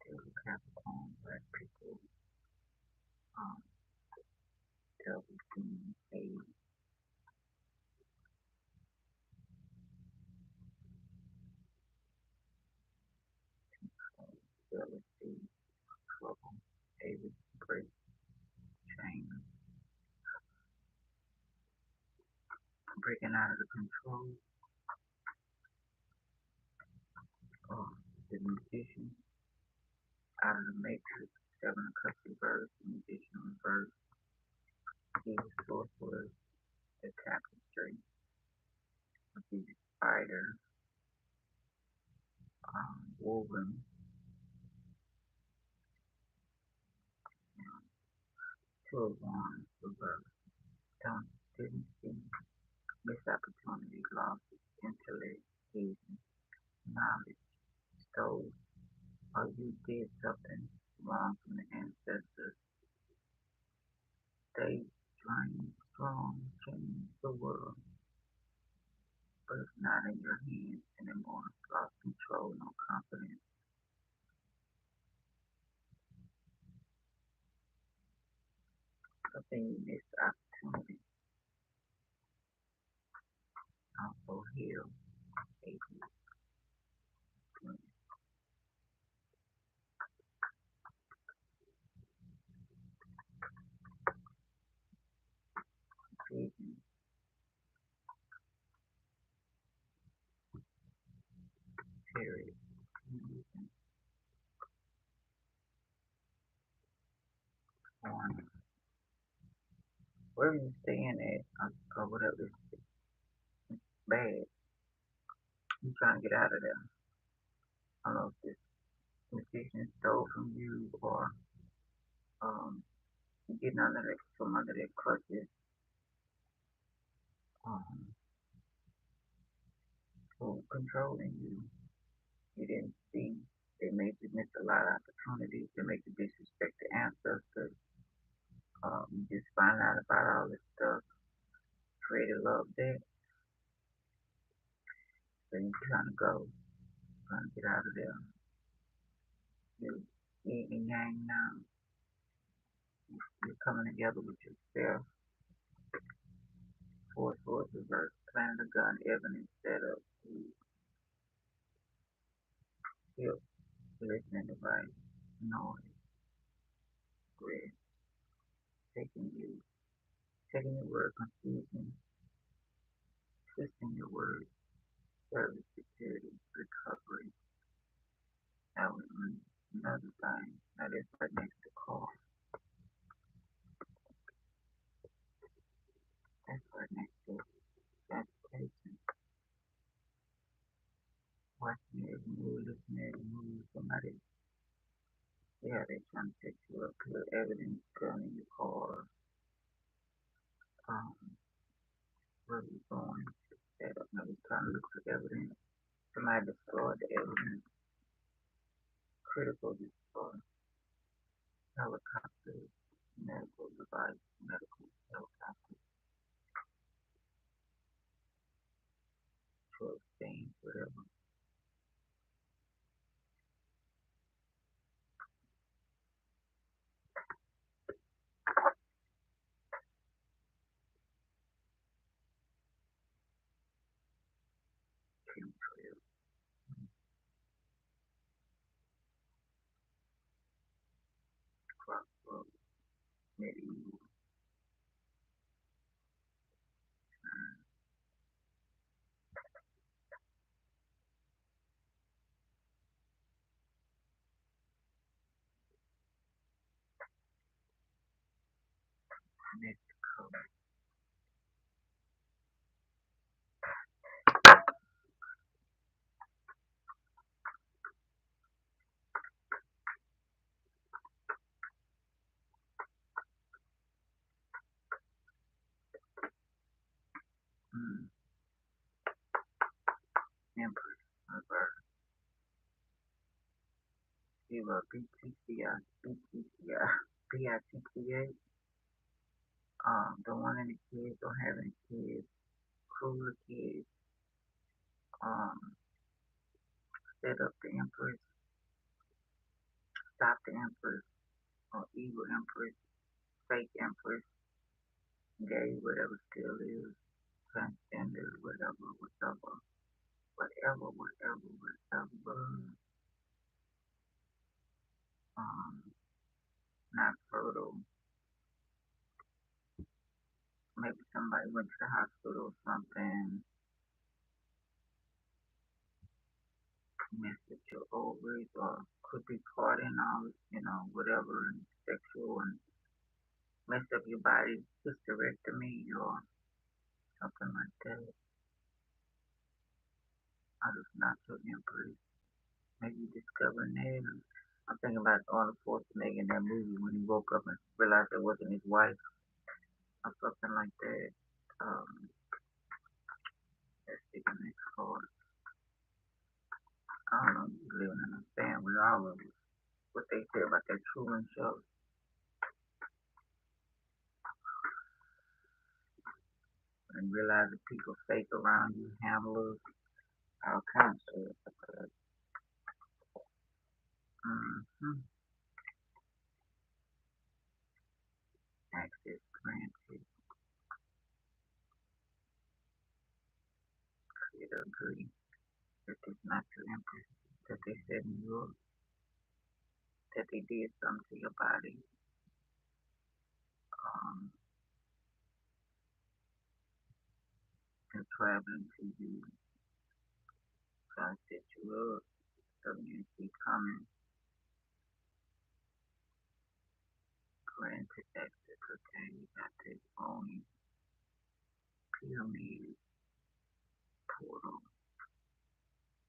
[SPEAKER 1] still Capricorn, black people, um, Delphine, Age, jealousy, trouble, David, break, chain, breaking out of the control, the musician, out of the matrix, seven of cups reverse, the musician reverse, evil sorcerer, the tapestry, the spider, woven, two of wands, reverse, don't, didn't see, missed opportunity, lost intellect, vision, knowledge, stole, or you did something wrong from the ancestors, stay strong, change the world, but it's not in your hands anymore, lost control, no confidence, something you missed opportunity, also heal, aging, vision, period, on wherever you're staying at, or whatever is bad, you're trying to get out of there. I don't know if this musician stole from you or getting under that, from under their clutches, um, or controlling you. You didn't see. They made you miss a lot of opportunities. They make you disrespect the ancestors. You just find out about all this stuff. Create a love debt. So you're trying to go, trying to get out of there. You yin and yang now. You're coming together with yourself. Force reverse. Planted a gun, evidence set up. You listening to right noise, grid, taking you, taking your word, confusion, twisting your word, service, security, recovery. That was another thing. That is right next to call. That's right next to transportation. Watching every move, listening to every move. Somebody, yeah, they trying to set you up, put evidence, gun in your car. Um, where you going? Set up, maybe trying to look for evidence. Somebody destroyed the evidence. Critical destroy. Helicopters, medical device, medical helicopter, truck, things, whatever. crossroads, medieval, Mexico, mm, Empress, reverse, Viva, BTCI, BTCI, BITCA, don't want any kids, don't have any kids, cruel kids, um, set up the Empress, stop the Empress, or evil Empress, fake Empress, gay, whatever still is, transgender, whatever, whatever, whatever, whatever, whatever, um, not fertile. Maybe somebody went to the hospital or something, messed with your ovaries, or could be caught in all, whatever, and sexual, and messed up your body, hysterectomy, or something like that. I just not so empress. Maybe discovering that. I'm thinking about Arnold Schwarzenegger in that movie when he woke up and realized it wasn't his wife, or something like that. Um, let's see the next card. I don't know, you living in a family, all of it. What they said about that Truman Show. And realize that people fake around you, handlers, all kinds of stuff. Mm-hmm. Access granted. Create agree that this not your empress, that they said in Europe, that they did something to your body. They're traveling to you, trying to set you up, telling you to keep coming. Granted access, okay, you got this phony pyramid portal,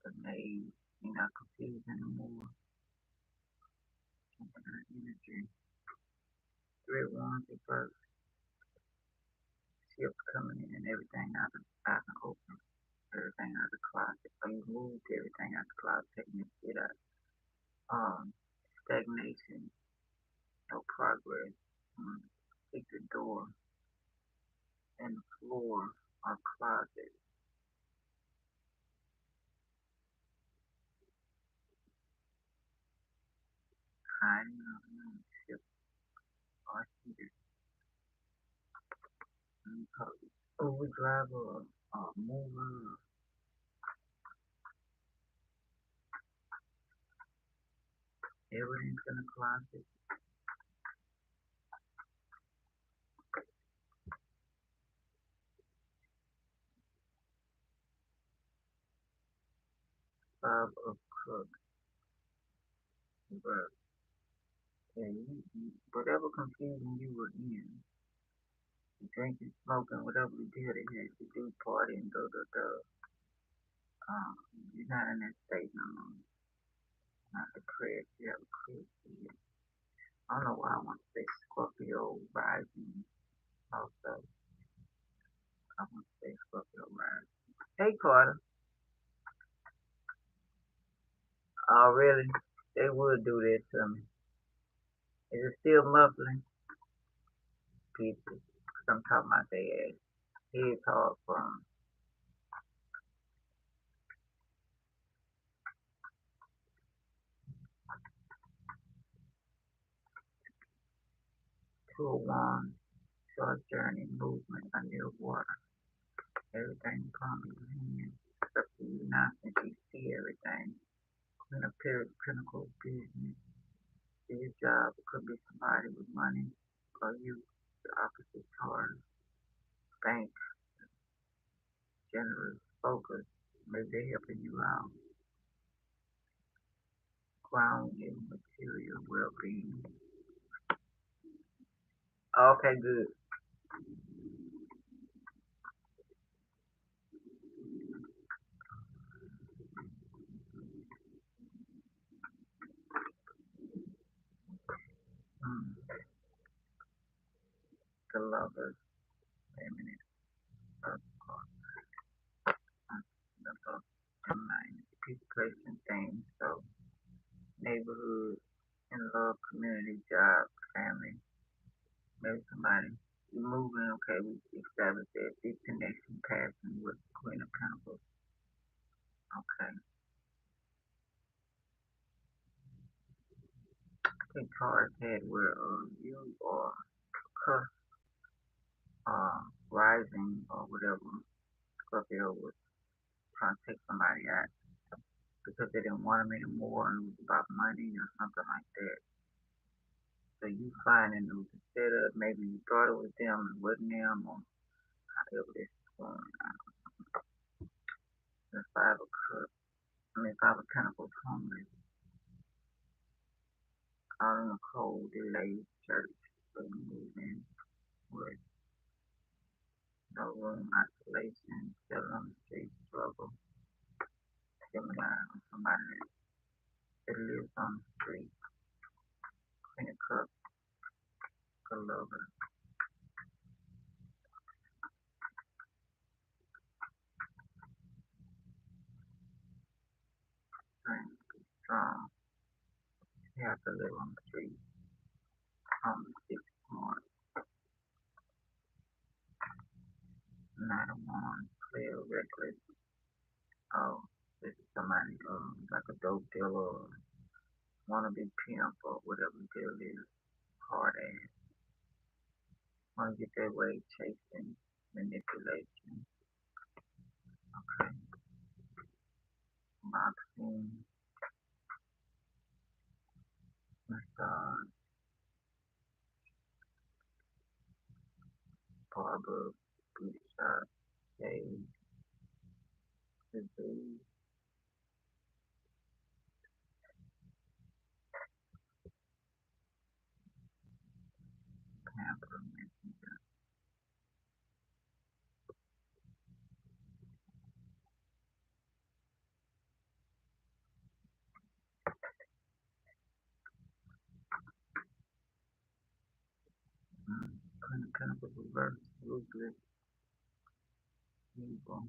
[SPEAKER 1] the maze. You're not confused anymore. Energy. Three ones reverse. Ships coming in and everything out and open. Everything out of the closet. So you moved everything out the closet, taking the shit out. Stagnation, no progress. Take the door and the floor or closet. Hiding on ship or heater. Overdrive or mover. Everything's in the closet. Five of cooks. But yeah, whatever confusion you were in, drinking, smoking, whatever we did, it had to do partying, um, you're not in that state no more. Not the correct, you have a correct kid. I don't know why I want to say Scorpio rising also. I want to say Scorpio rising. Hey Carter. Oh really? They would do that to me. Is it still muffling? People. Cause I'm talking about their ass. Head hard from 201, short journey, movement under water. Everything palm in your hand. Except for you now since you see everything. In a pair of pinnacle business. to your job. It could be somebody with money or you, the opposite card, bank, generous, focus. Maybe they're helping you out. Grounding, material, well-being. Okay, good. Mm. The lovers, wait a minute. Uh, the love, mind, people, place, and things. So, neighborhood, in love, community, job, family, maybe somebody you moving, okay, we established that deep connection, passion with Queen of Pentacles. Okay. I think cards had where you are cusp, rising or whatever Scorpio was trying to take somebody out because they didn't want them anymore and it was about money or something like that. So you finding it was a setup, maybe you thought it was them, it wasn't them, or however this is going on. The Five of Cups, Five of Pentacles, homeless, out in the cold, delayed church, so you move in with no room, isolation, still on the street, struggle, seminar on somebody that lives on the street, Queen of Cups, a lover, strength, strong, you have to live on the street, on the six point, Knight of Wands, clear, reckless, oh, this is somebody, like a dope dealer, or wanna be pimp, or whatever the deal is, hard ass, wanna get their way, chasing, manipulation, okay, boxing, massage, barber, beauty shop, shave, disease, pamper, messenger, Queen of Pentacles reverse, ruthless, evil,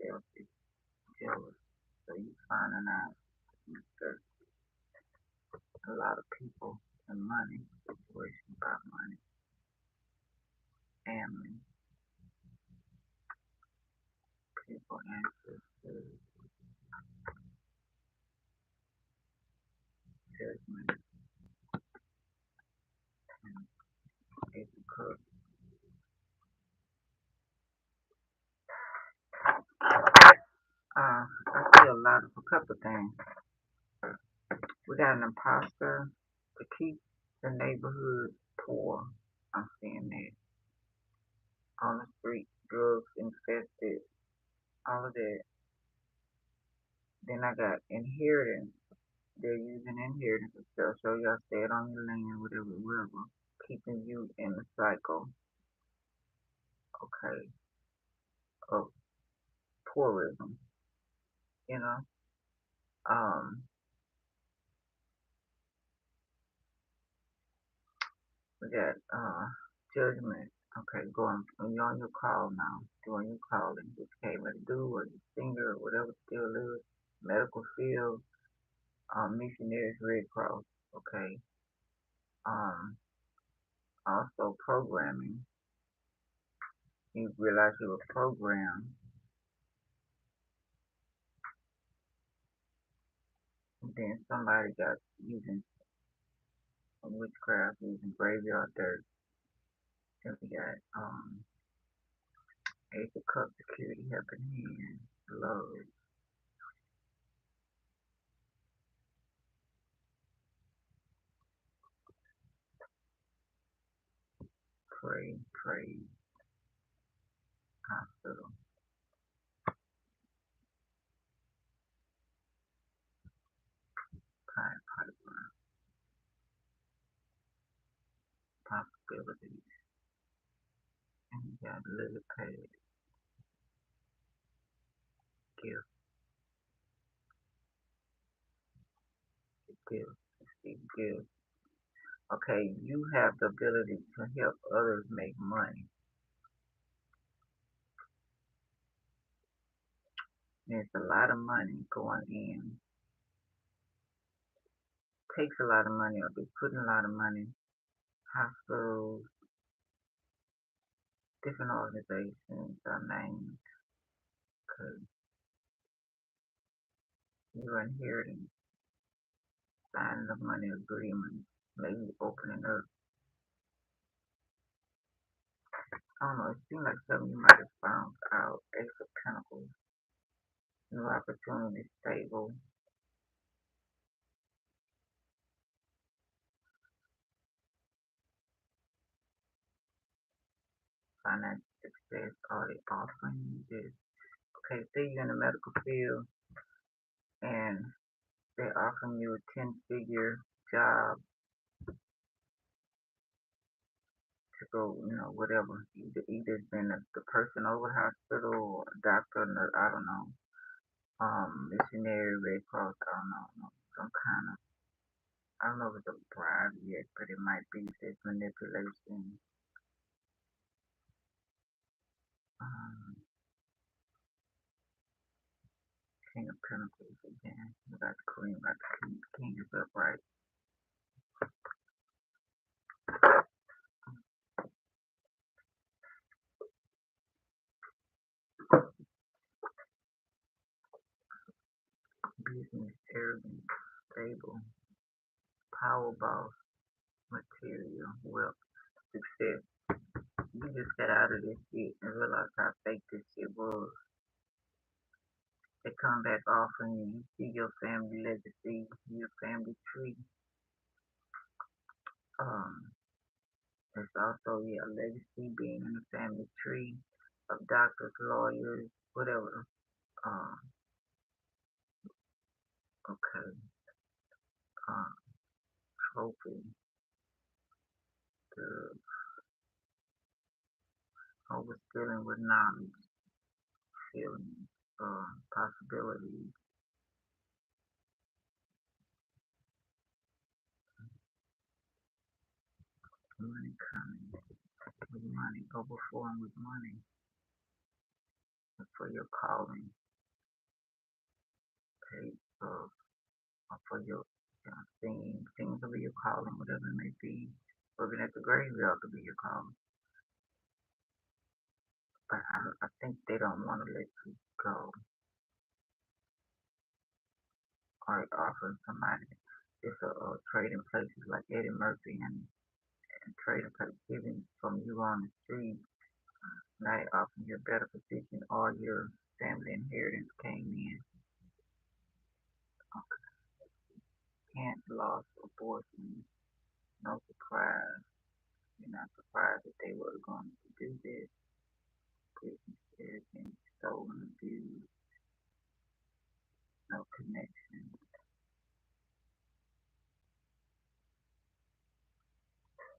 [SPEAKER 1] selfish, jealous. So you finding out that a lot of people and money, situation about money, family, people, ancestors, judgment, and Ace of Cups. I see a lot of a couple of things. We got an imposter to keep the neighborhood poor. I'm seeing that on the street, drugs infested, all of that. Then I got inheritance. They're using inheritance to show y'all stay on your land, whatever, wherever, keeping you in the cycle, okay, of tourism, you know. Um, we got judgment. Okay, going you're on your call now, doing your calling, what you came to do, or you singer, or whatever still is, medical field, missionaries, Red Cross, okay. Um, also programming. You realize you were programmed, and then somebody got using witchcraft, using graveyard dirt. Then we got Ace of Cups, security, helping hand, love, Pray Hospital. Possibilities. And you got Lily Page, gift, gift, gift. Okay, you have the ability to help others make money. There's a lot of money going in. Takes a lot of money, or they putting a lot of money. Hospitals, different organizations are named because you're inheriting, signing the money agreement, maybe opening up. I don't know, it seems like something you might have found out. Ace of Pentacles, new opportunity, stable, financial success, are they offering you this? Okay, say you're in the medical field and they're offering you a 10-figure job to go, whatever. Either it's been the person over the hospital or a doctor, nurse, I don't know. Missionary, Red Cross, I don't know, some kind of, I don't know if it's a bribe yet, but it might be this manipulation. Um, King of Pentacles again. We got the Queen, we got the King is upright. Business, arrogant, stable, power boss, material, wealth, success. You just got out of this shit and realized how fake this shit was. They come back offering you, you see your family legacy, your family tree. Um, there's also a legacy being in the family tree of doctors, lawyers, whatever. Um, okay. Um, Trophy, the overspilling with knowledge, feelings, possibilities, money coming with money, overflowing with money for your calling, paid for your things will be your calling, whatever it may be. Working at the graveyard could be your calling. But I think they don't want to let you go or offer somebody. It's a trading places like Eddie Murphy and trading places giving from you on the street. Now they offer you a better position or your family inheritance came in. Can't loss, abortion, no surprise. You're not surprised that they were going to do this. Business, everything stolen, abused, no connection.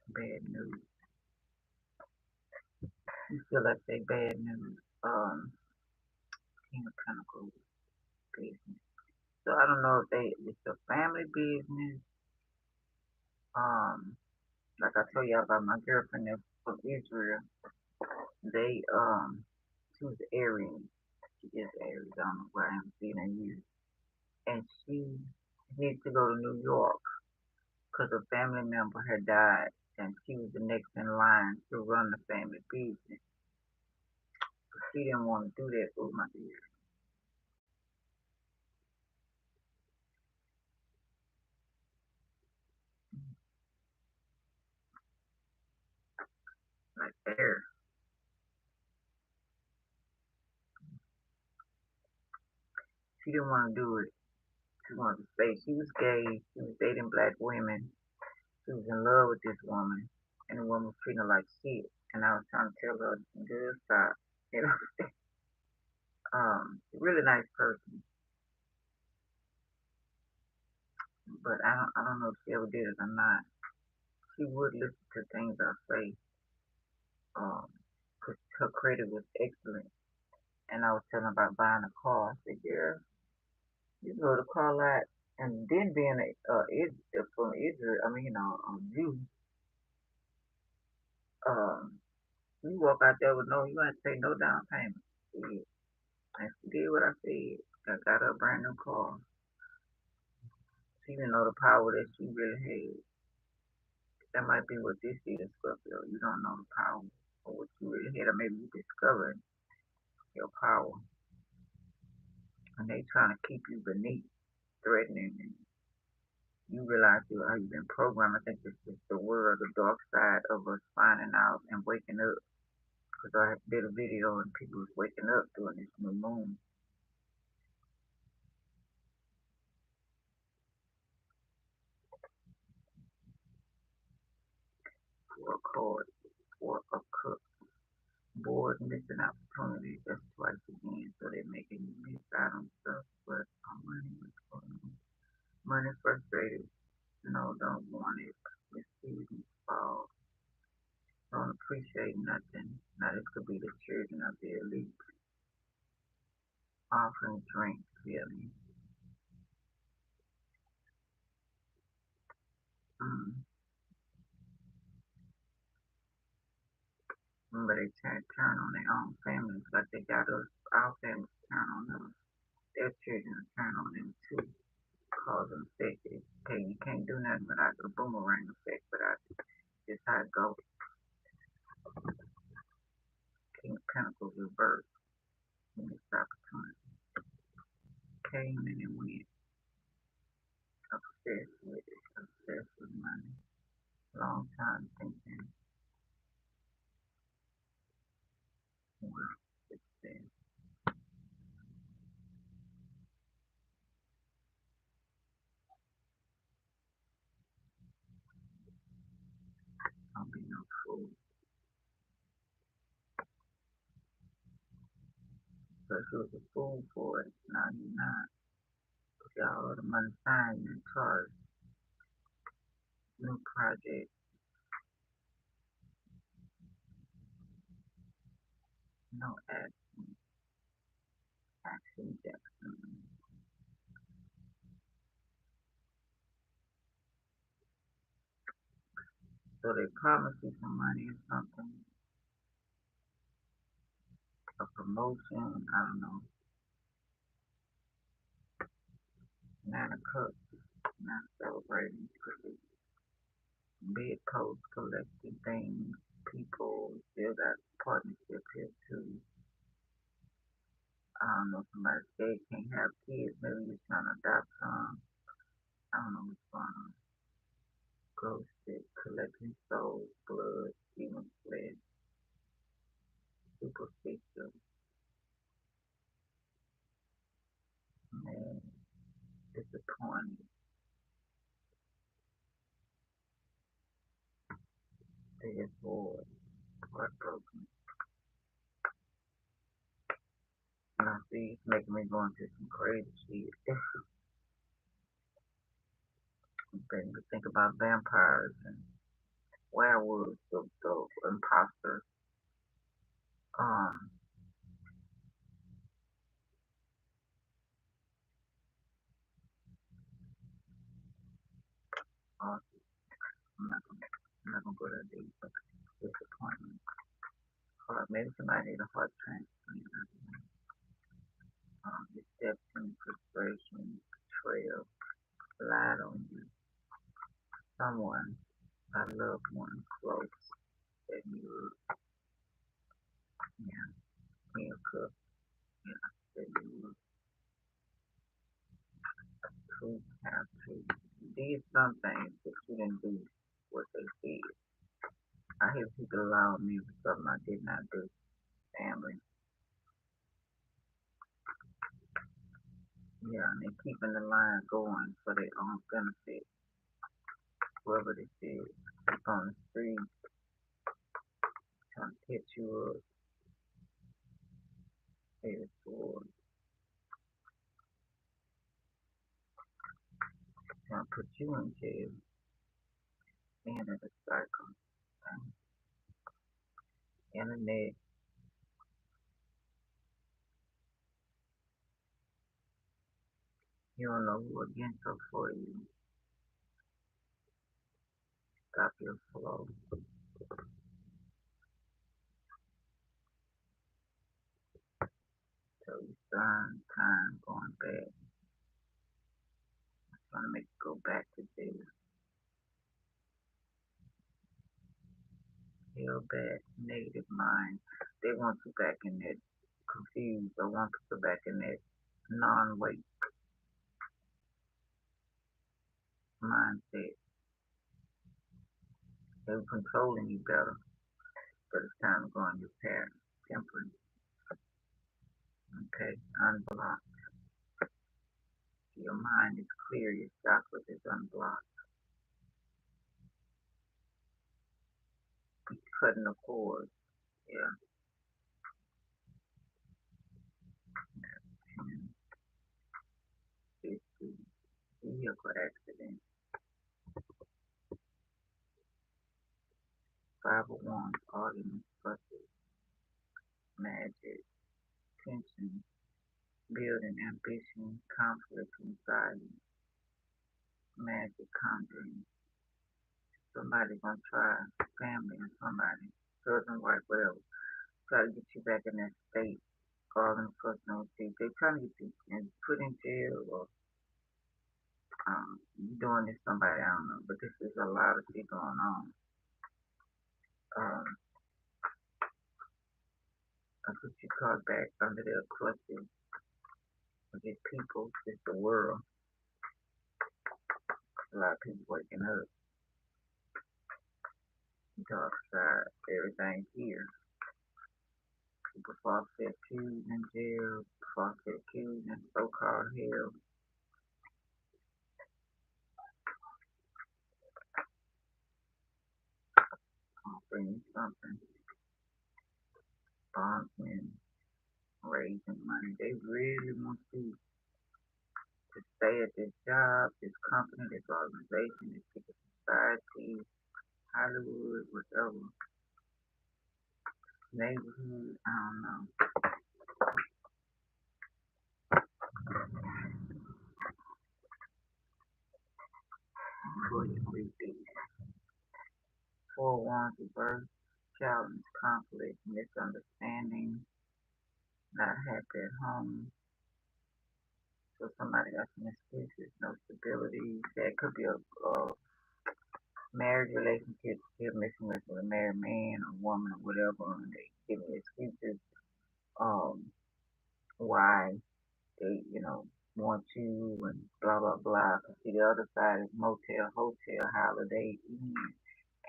[SPEAKER 1] Bad news. You feel like they bad news. King of Pentacles business. So I don't know if it's a family business. Um, like I told you about my girlfriend from Israel. They she was Aryan. She is Aries. I don't know why I haven't seen her in years. And she needed to go to New York because a family member had died, and she was the next in line to run the family business. She didn't want to do that. Oh my dear. Like there. She didn't want to do it. She wanted to stay. She was gay. She was dating black women. She was in love with this woman. and the woman was treating her like shit. And I was trying to tell her, good stop. You know, really nice person, but I don't know if she ever did it or not. She would listen to things I say, um, 'cause her credit was excellent. And I was telling her about buying a car. I said, yeah, you go to car lot, and then being from Israel, I mean, Jew, um, you walk out there with no, you ain't pay no down payment. Yeah. And she did what I said. I got her a brand new car. She didn't know the power that she really had. That might be what this is, Scorpio. You don't know the power or what you really had, or maybe you discovered your power, and they trying to keep you beneath, threatening, and you realize how you've been programmed. I think this is the world, the dark side of us finding out and waking up. Because I did a video and people was waking up during this new moon. Work hard, work a cook, bored, missing opportunities. That's twice again. So they're making you miss out on stuff. But money is going on. Money frustrated. No, don't want it. Receiving fall. Don't appreciate nothing. Now this could be the children of the elite offering drinks, feeling. Mm. But they turn on their own families like they got us, our families turn on us. Their children turn on them too. Cause them affected. Okay, you can't do nothing without the boomerang effect, without just how it goes. King of Pentacles reversed. Missed opportunity. Came in and went. Obsessed with it. Obsessed with money. Long time thinking. Well, success. Don't be no fool. But she was a fool for it. Now you're not. Y'all are the money sign in charge. New project. No action Jackson. So they promise you some money or something, a promotion, I don't know, Nine of Cups, not celebrating, big posts, collecting things, people, still got partnership here too. I don't know, somebody said can't have kids, maybe you're trying to adopt some. I don't know what's going on. Ghosted, collecting souls, blood, human flesh, superficial, man, disappointed, dead bored, heartbroken. And I see it's making me go into some crazy shit. Making me think about vampires and werewolves, the imposters. Um, uh, I'm not gonna go that deep, but disappointment. Maybe somebody need a heart transplant. Deception, frustration, betrayal, lied on you. Someone, a loved one, close, that you, yeah, me a cook, yeah, that you who have to did some things that you didn't do what they said. I hear people allowing me for something I did not do. Family. Yeah, and they're keeping the line going for their own benefit. Whoever this is, on the street. trying to hit you up, headed towards, trying to put you in jail, end of the cycle. Internet, you don't know who against or for you. Stop your flow. So you sign time going back. Trying to make you go back to jail. Held back, negative mind. They want you back in that confused. They want you back in that non-weight mindset. They were controlling you better, but it's time to go on your path. Temperance. Okay, unblock. Your mind is clear, your chakras is unblocked. You're cutting the cord. Yeah. And it's the vehicle accident. 501, arguments, buses, magic, tension, building ambition, conflict, anxiety, magic, conjuring. Somebody gonna try, family or somebody, husband, wife, whatever, try to get you back in that state. All them fussing with you. They trying to get you and put in jail or doing this somebody, I don't know. But this is a lot of shit going on. I put you caught back under their clutches of these people, just the world. A lot of people waking up. Dark side, everything here. People fall accused in jail, false accused in so-called hell. I'll bring you something. Bondsmen raising money. They really want you to stay at this job, this company, this organization, this secret society, Hollywood, whatever, neighborhood, I don't know. Before you read these. 4-1 reverse, challenge, conflict, misunderstanding, not happy at home. So somebody got some excuses, no stability. That could be a marriage relationship, still missing with a married man or woman or whatever, and they giving excuses why they, want you and blah blah blah. See, the other side is motel, hotel, holiday, inn,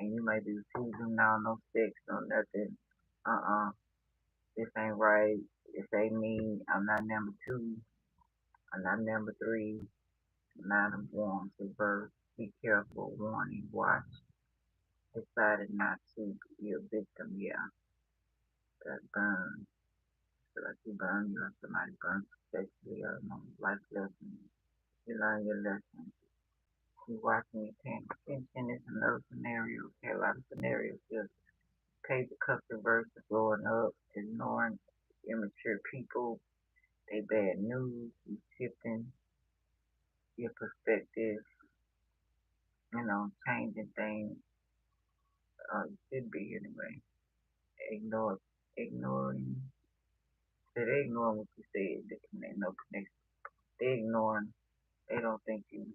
[SPEAKER 1] and you might be refusing now, no sex, no nothing. This ain't right. This ain't me. I'm not number two. I'm not number three. Not a warm reverse. Be careful. Warning. Watch. Decided not to be a victim. Yeah, that burn. Feel like you burn you or somebody burns sexually or no life lesson. You learn your lesson. You watching, you paying attention. It's another scenario. Okay, a lot of scenarios. Just pay the cup reverse of growing up, ignoring immature people. They bad news. You shifting your perspective. Changing things. You should be anyway. Ignore, ignoring. So they ignoring what you said. They no connection. They ignoring. They don't think you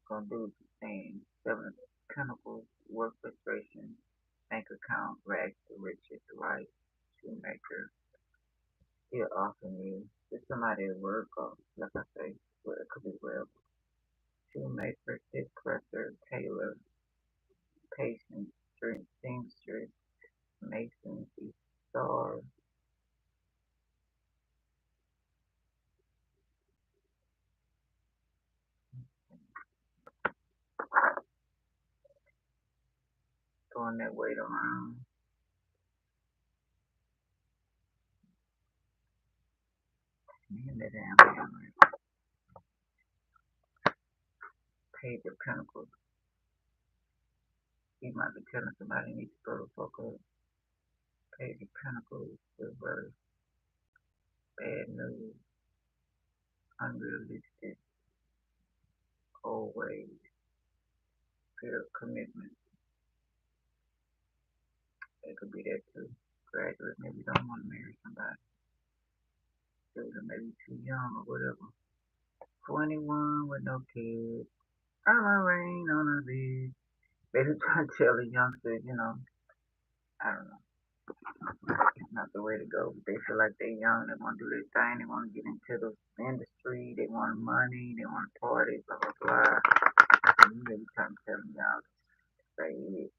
[SPEAKER 1] gonna do what you're saying. 7 Pentacles, work frustration, bank account, rags to riches, life, shoemaker, still offering you. There's somebody at work, or like I say, well, it could be well. Shoemaker, stick presser, tailor, patient, seamstress, mason, star, throwing that weight around. in that damn hammer. Page of Pentacles. He might be telling somebody needs to go the fuck up. Page of Pentacles, reverse, bad news, unrealistic, old ways, fear of commitment. It could be that too. Graduate, maybe don't want to marry somebody. Children, maybe too young or whatever. 21 with no kids. I'm a rain on a bed. They just trying to tell the youngsters, I don't know. It's not the way to go. But they feel like they're young. They want to do their thing. They want to get into the industry. They want money. They want to party. Blah blah blah. And you may be trying to tell them y'all say it.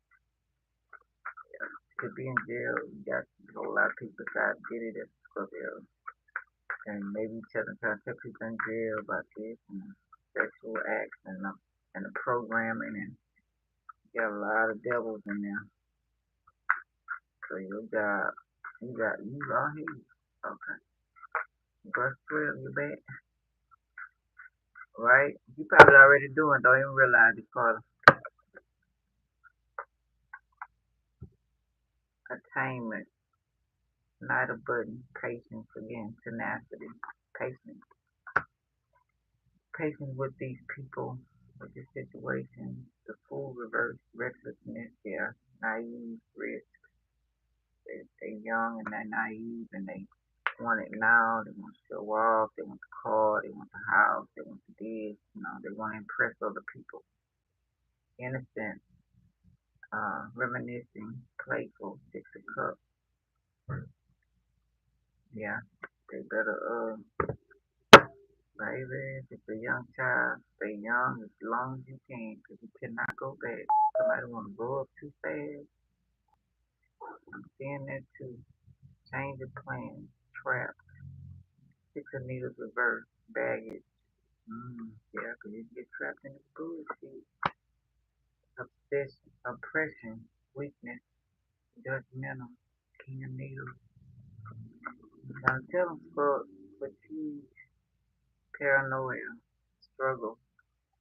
[SPEAKER 1] Could be in jail. You got a whole lot of people besides get it at Scorpio. And maybe trying to tell people in jail about this and sexual acts and the programming and you got a lot of devils in there. So your job, you all here. Okay. Verse 12, you bet. Right? You probably already doing, don't even realize it's called attainment. Knight of Buttons, patience again, tenacity, patience. Patience with these people, with this situation, the full reverse, recklessness, they're naive, risk. They're young and they're naive and they want it now, they want to show off, they want the car, they want the house, they want the this, they want to impress other people. Innocent, reminiscing, playful, 6 of Cups. Yeah, they better, baby, if it's a young child, stay young as long as you can, because you cannot go back. Somebody want to grow up too fast. I'm seeing that too. Change of plans, trap, 6 of Needles reverse, baggage. Yeah, because you get trapped in this bullshit. Obsession, oppression, weakness, judgmental, King of Needles. Now tell them, fatigue, paranoia, struggle,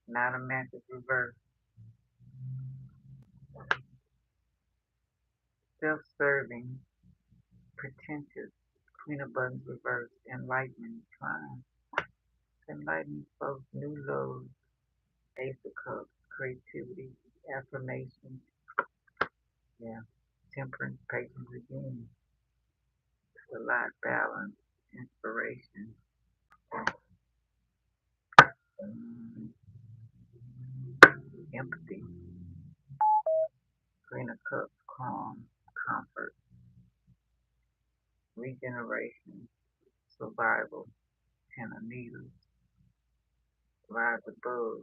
[SPEAKER 1] not a matches reverse, self-serving, pretentious, Queen of Buttons reverse, enlightenment, crime, enlightenment folks, new love, Ace of Cups, creativity, affirmation, yeah, temperance, patience again, a lot, balance, inspiration, um, empathy, Queen of Cups, calm, comfort, regeneration, survival, Ten of Needles, rise above.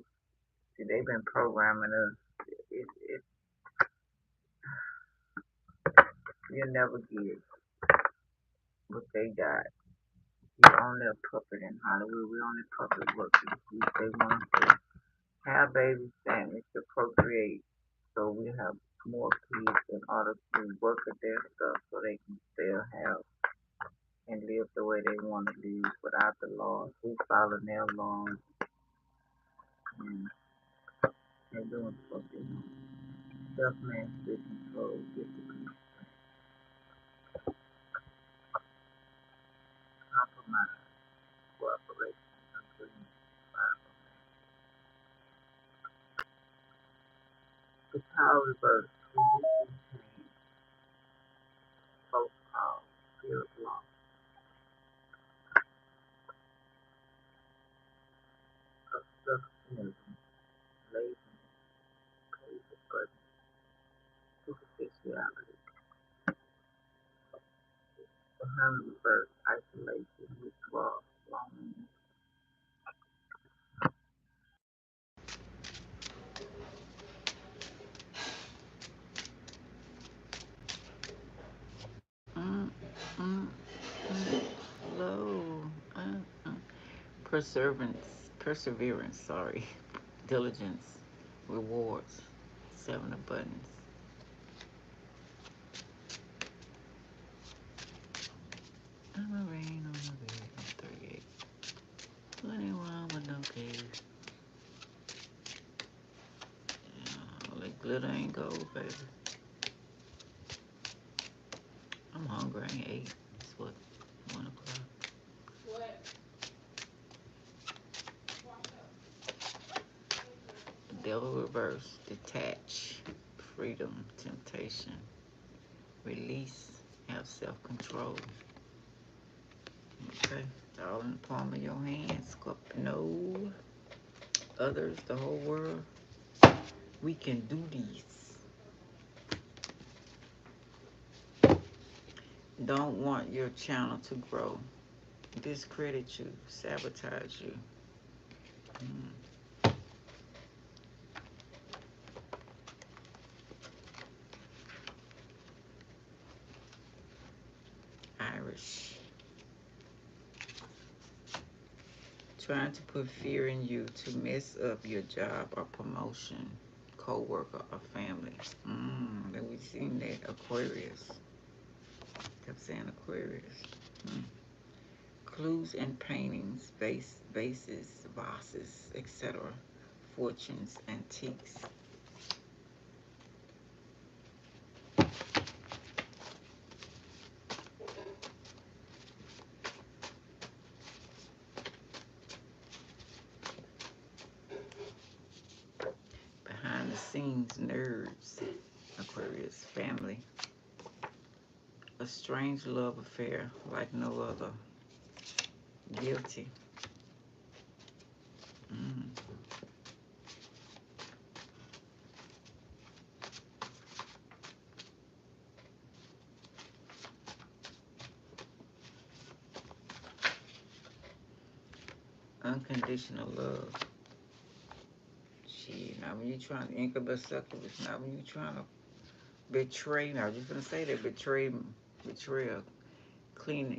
[SPEAKER 1] See, they've been programming us. You'll never get what they got. You're only a puppet in Hollywood. We're only puppet workers. They want to have babies, families to procreate. So we have more kids in order to work at their stuff so they can still have and live the way they want to live without the laws. We follow their laws and they're doing what they want. Self-mastery, control, discipline, compromise, cooperation, agreement, survival. The power reverse, resisting change, protocol, fear of loss, obstructionism, laziness, crazy burden, superficiality. The hermit reverse, isolation, withdrawal, loneliness. Mm, mm, Low. Perseverance, sorry. Diligence, rewards, 7 of Buttons. I'm a rain on the bed, 38. Okay. All that glitter ain't gold, baby. I'm hungry. I ain't ate. It's what? 1 o'clock. Devil reverse. Detach. Freedom. Temptation. Release. Have self-control. Okay. All in the palm of your hand. Scorpio. Others. The whole world. We can do these. Don't want your channel to grow. Discredit you. Sabotage you. Irish. Trying to put fear in you to mess up your job or promotion, co-worker or family. Then we seen that. Aquarius. Kept saying Aquarius. Clues and paintings, vases, etc. Fortunes, antiques. Behind the scenes, nerds. Aquarius, family. A strange love affair like no other. Guilty. Unconditional love. Shit, now when you trying to incubus succubus, now when you trying to betray, now you're gonna say that betrayal,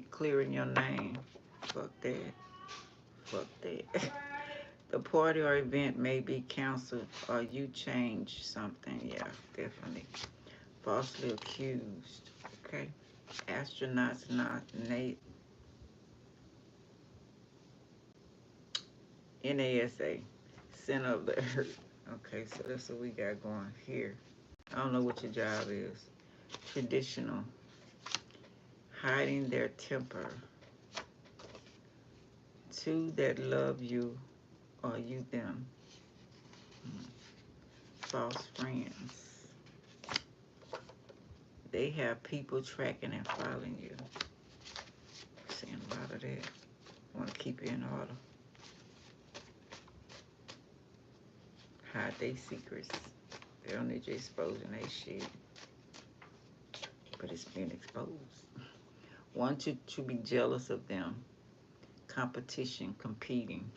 [SPEAKER 1] clearing your name. Fuck that. Fuck that. The party or event may be canceled or you change something. Yeah, definitely. Falsely accused. Okay. Astronauts not NASA. Center of the earth. Okay, so that's what we got going here. I don't know what your job is. Traditional. Hiding their temper. Two that love you or you them. False friends. They have people tracking and following you. Seeing a lot of that. Want to keep you in order. Hide their secrets. They don't need you exposing their shit. But it's being exposed. Want you to be jealous of them. Competition, competing.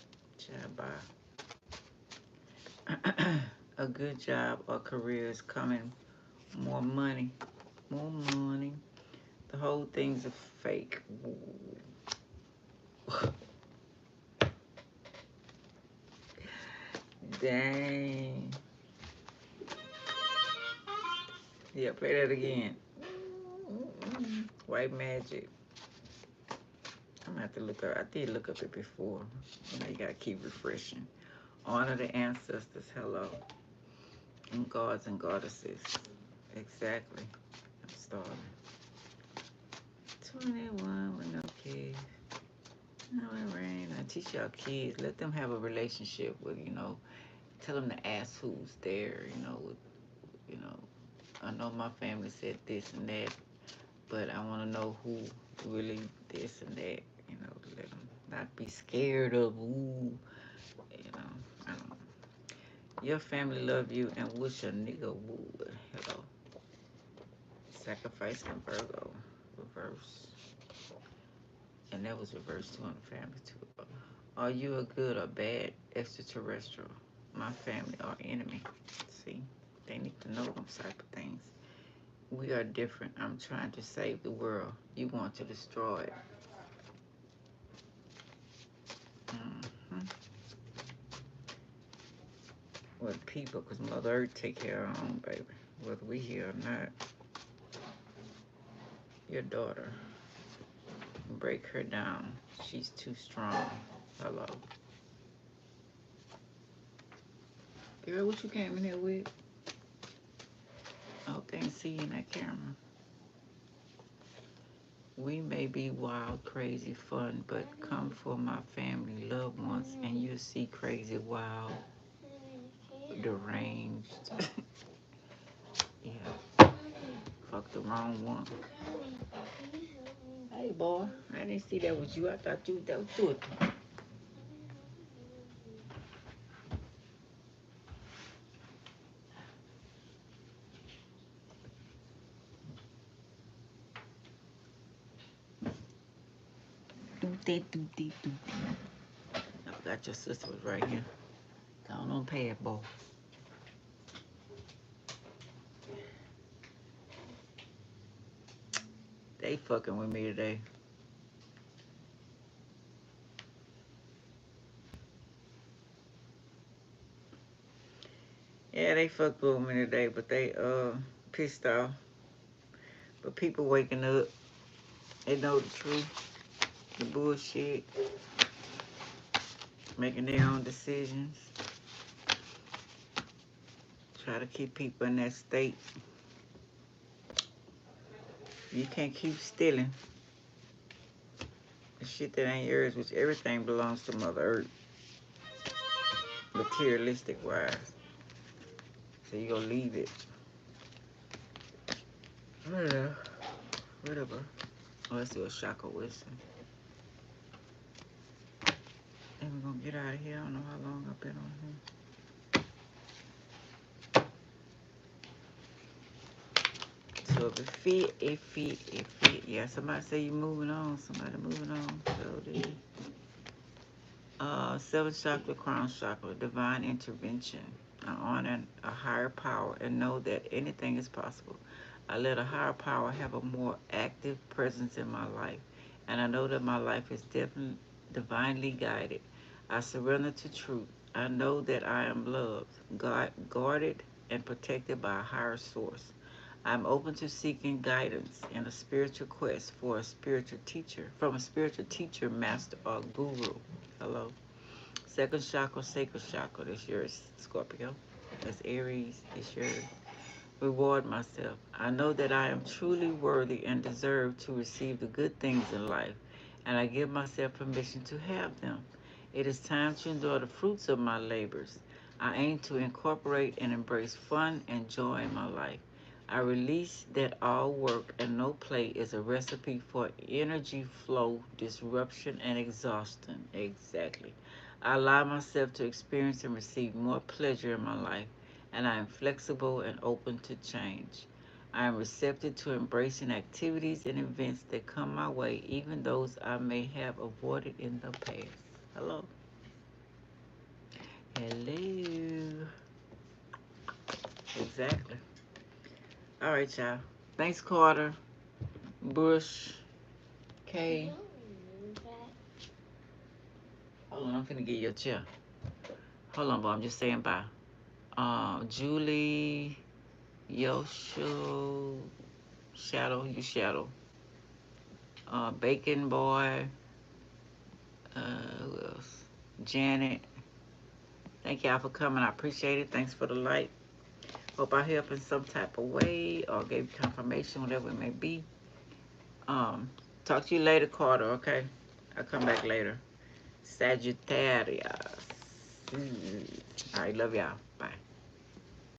[SPEAKER 1] A good job or career is coming. More money. More money. The whole thing's a fake. Dang. Yeah, play that again. White magic. I'm gonna have to look up. I did look up it before. You know, you gotta keep refreshing. Honor the ancestors. Hello. And gods and goddesses. Exactly. I'm starving. 21 with no kids. No, it rain. I teach y'all kids. Let them have a relationship with, tell them to ask who's there, I know my family said this and that, but I want to know who really this and that, to let them not be scared of, I don't know. Your family love you and wish a nigga would. Hello. Sacrifice and Virgo. Reverse. And that was reversed too on the family too. Are you a good or bad extraterrestrial? My family or enemy? See, they need to know them type of things. We are different. I'm trying to save the world. You want to destroy it. With people, because Mother Earth take care of her own baby, whether we here or not. Your daughter. Break her down. She's too strong. Hello. Girl, what you came in here with? I hope they ain't see you in that camera. We may be wild, crazy, fun, but come for my family, loved ones, and you'll see crazy, wild, deranged. Yeah. Fuck the wrong one. Hey, boy. I didn't see that was you. I thought you that was it. I forgot your sister was right here. Count on pay it, boy. They fucking with me today. Yeah, they fucked with me today, but they pissed off. But people waking up, they know the truth, the bullshit, making their own decisions. Try to keep people in that state. You can't keep stealing the shit that ain't yours, which everything belongs to Mother Earth, materialistic wise. So you gonna leave it. Whatever. Oh, let's do a Shaka Wilson. And we're gonna get out of here. I don't know how long I've been on here. So if it fit, it fit, it fit. Yeah, somebody say you moving on. Somebody moving on. So the 7th chakra, crown chakra, divine intervention. I honor a higher power and know that anything is possible. I let a higher power have a more active presence in my life, and I know that my life is definitely divinely guided. I surrender to truth. I know that I am loved, guarded, and protected by a higher source. I'm open to seeking guidance in a spiritual quest for a spiritual teacher, from a spiritual teacher, master, or guru. Hello. 2nd chakra, sacral chakra. That's yours, Scorpio. That's Aries. It's yours. Reward myself. I know that I am truly worthy and deserve to receive the good things in life, and I give myself permission to have them. It is time to enjoy the fruits of my labors. I aim to incorporate and embrace fun and joy in my life. I release that all work and no play is a recipe for energy flow, disruption, and exhaustion. Exactly. I allow myself to experience and receive more pleasure in my life, and I am flexible and open to change. I am receptive to embracing activities and events that come my way, even those I may have avoided in the past. Hello. Hello. Exactly. All right, y'all. Thanks, Carter, Bush, Kay. Hold on, I'm finna get you a chair. Hold on, but I'm just saying bye. Julie, Yosho, Shadow, you Shadow. Bacon Boy. Who else? Janet. Thank y'all for coming. I appreciate it. Thanks for the light. Hope I help in some type of way or gave you confirmation, whatever it may be. Talk to you later, Carter, okay? I'll come back later. Sagittarius. All right, love y'all. Bye.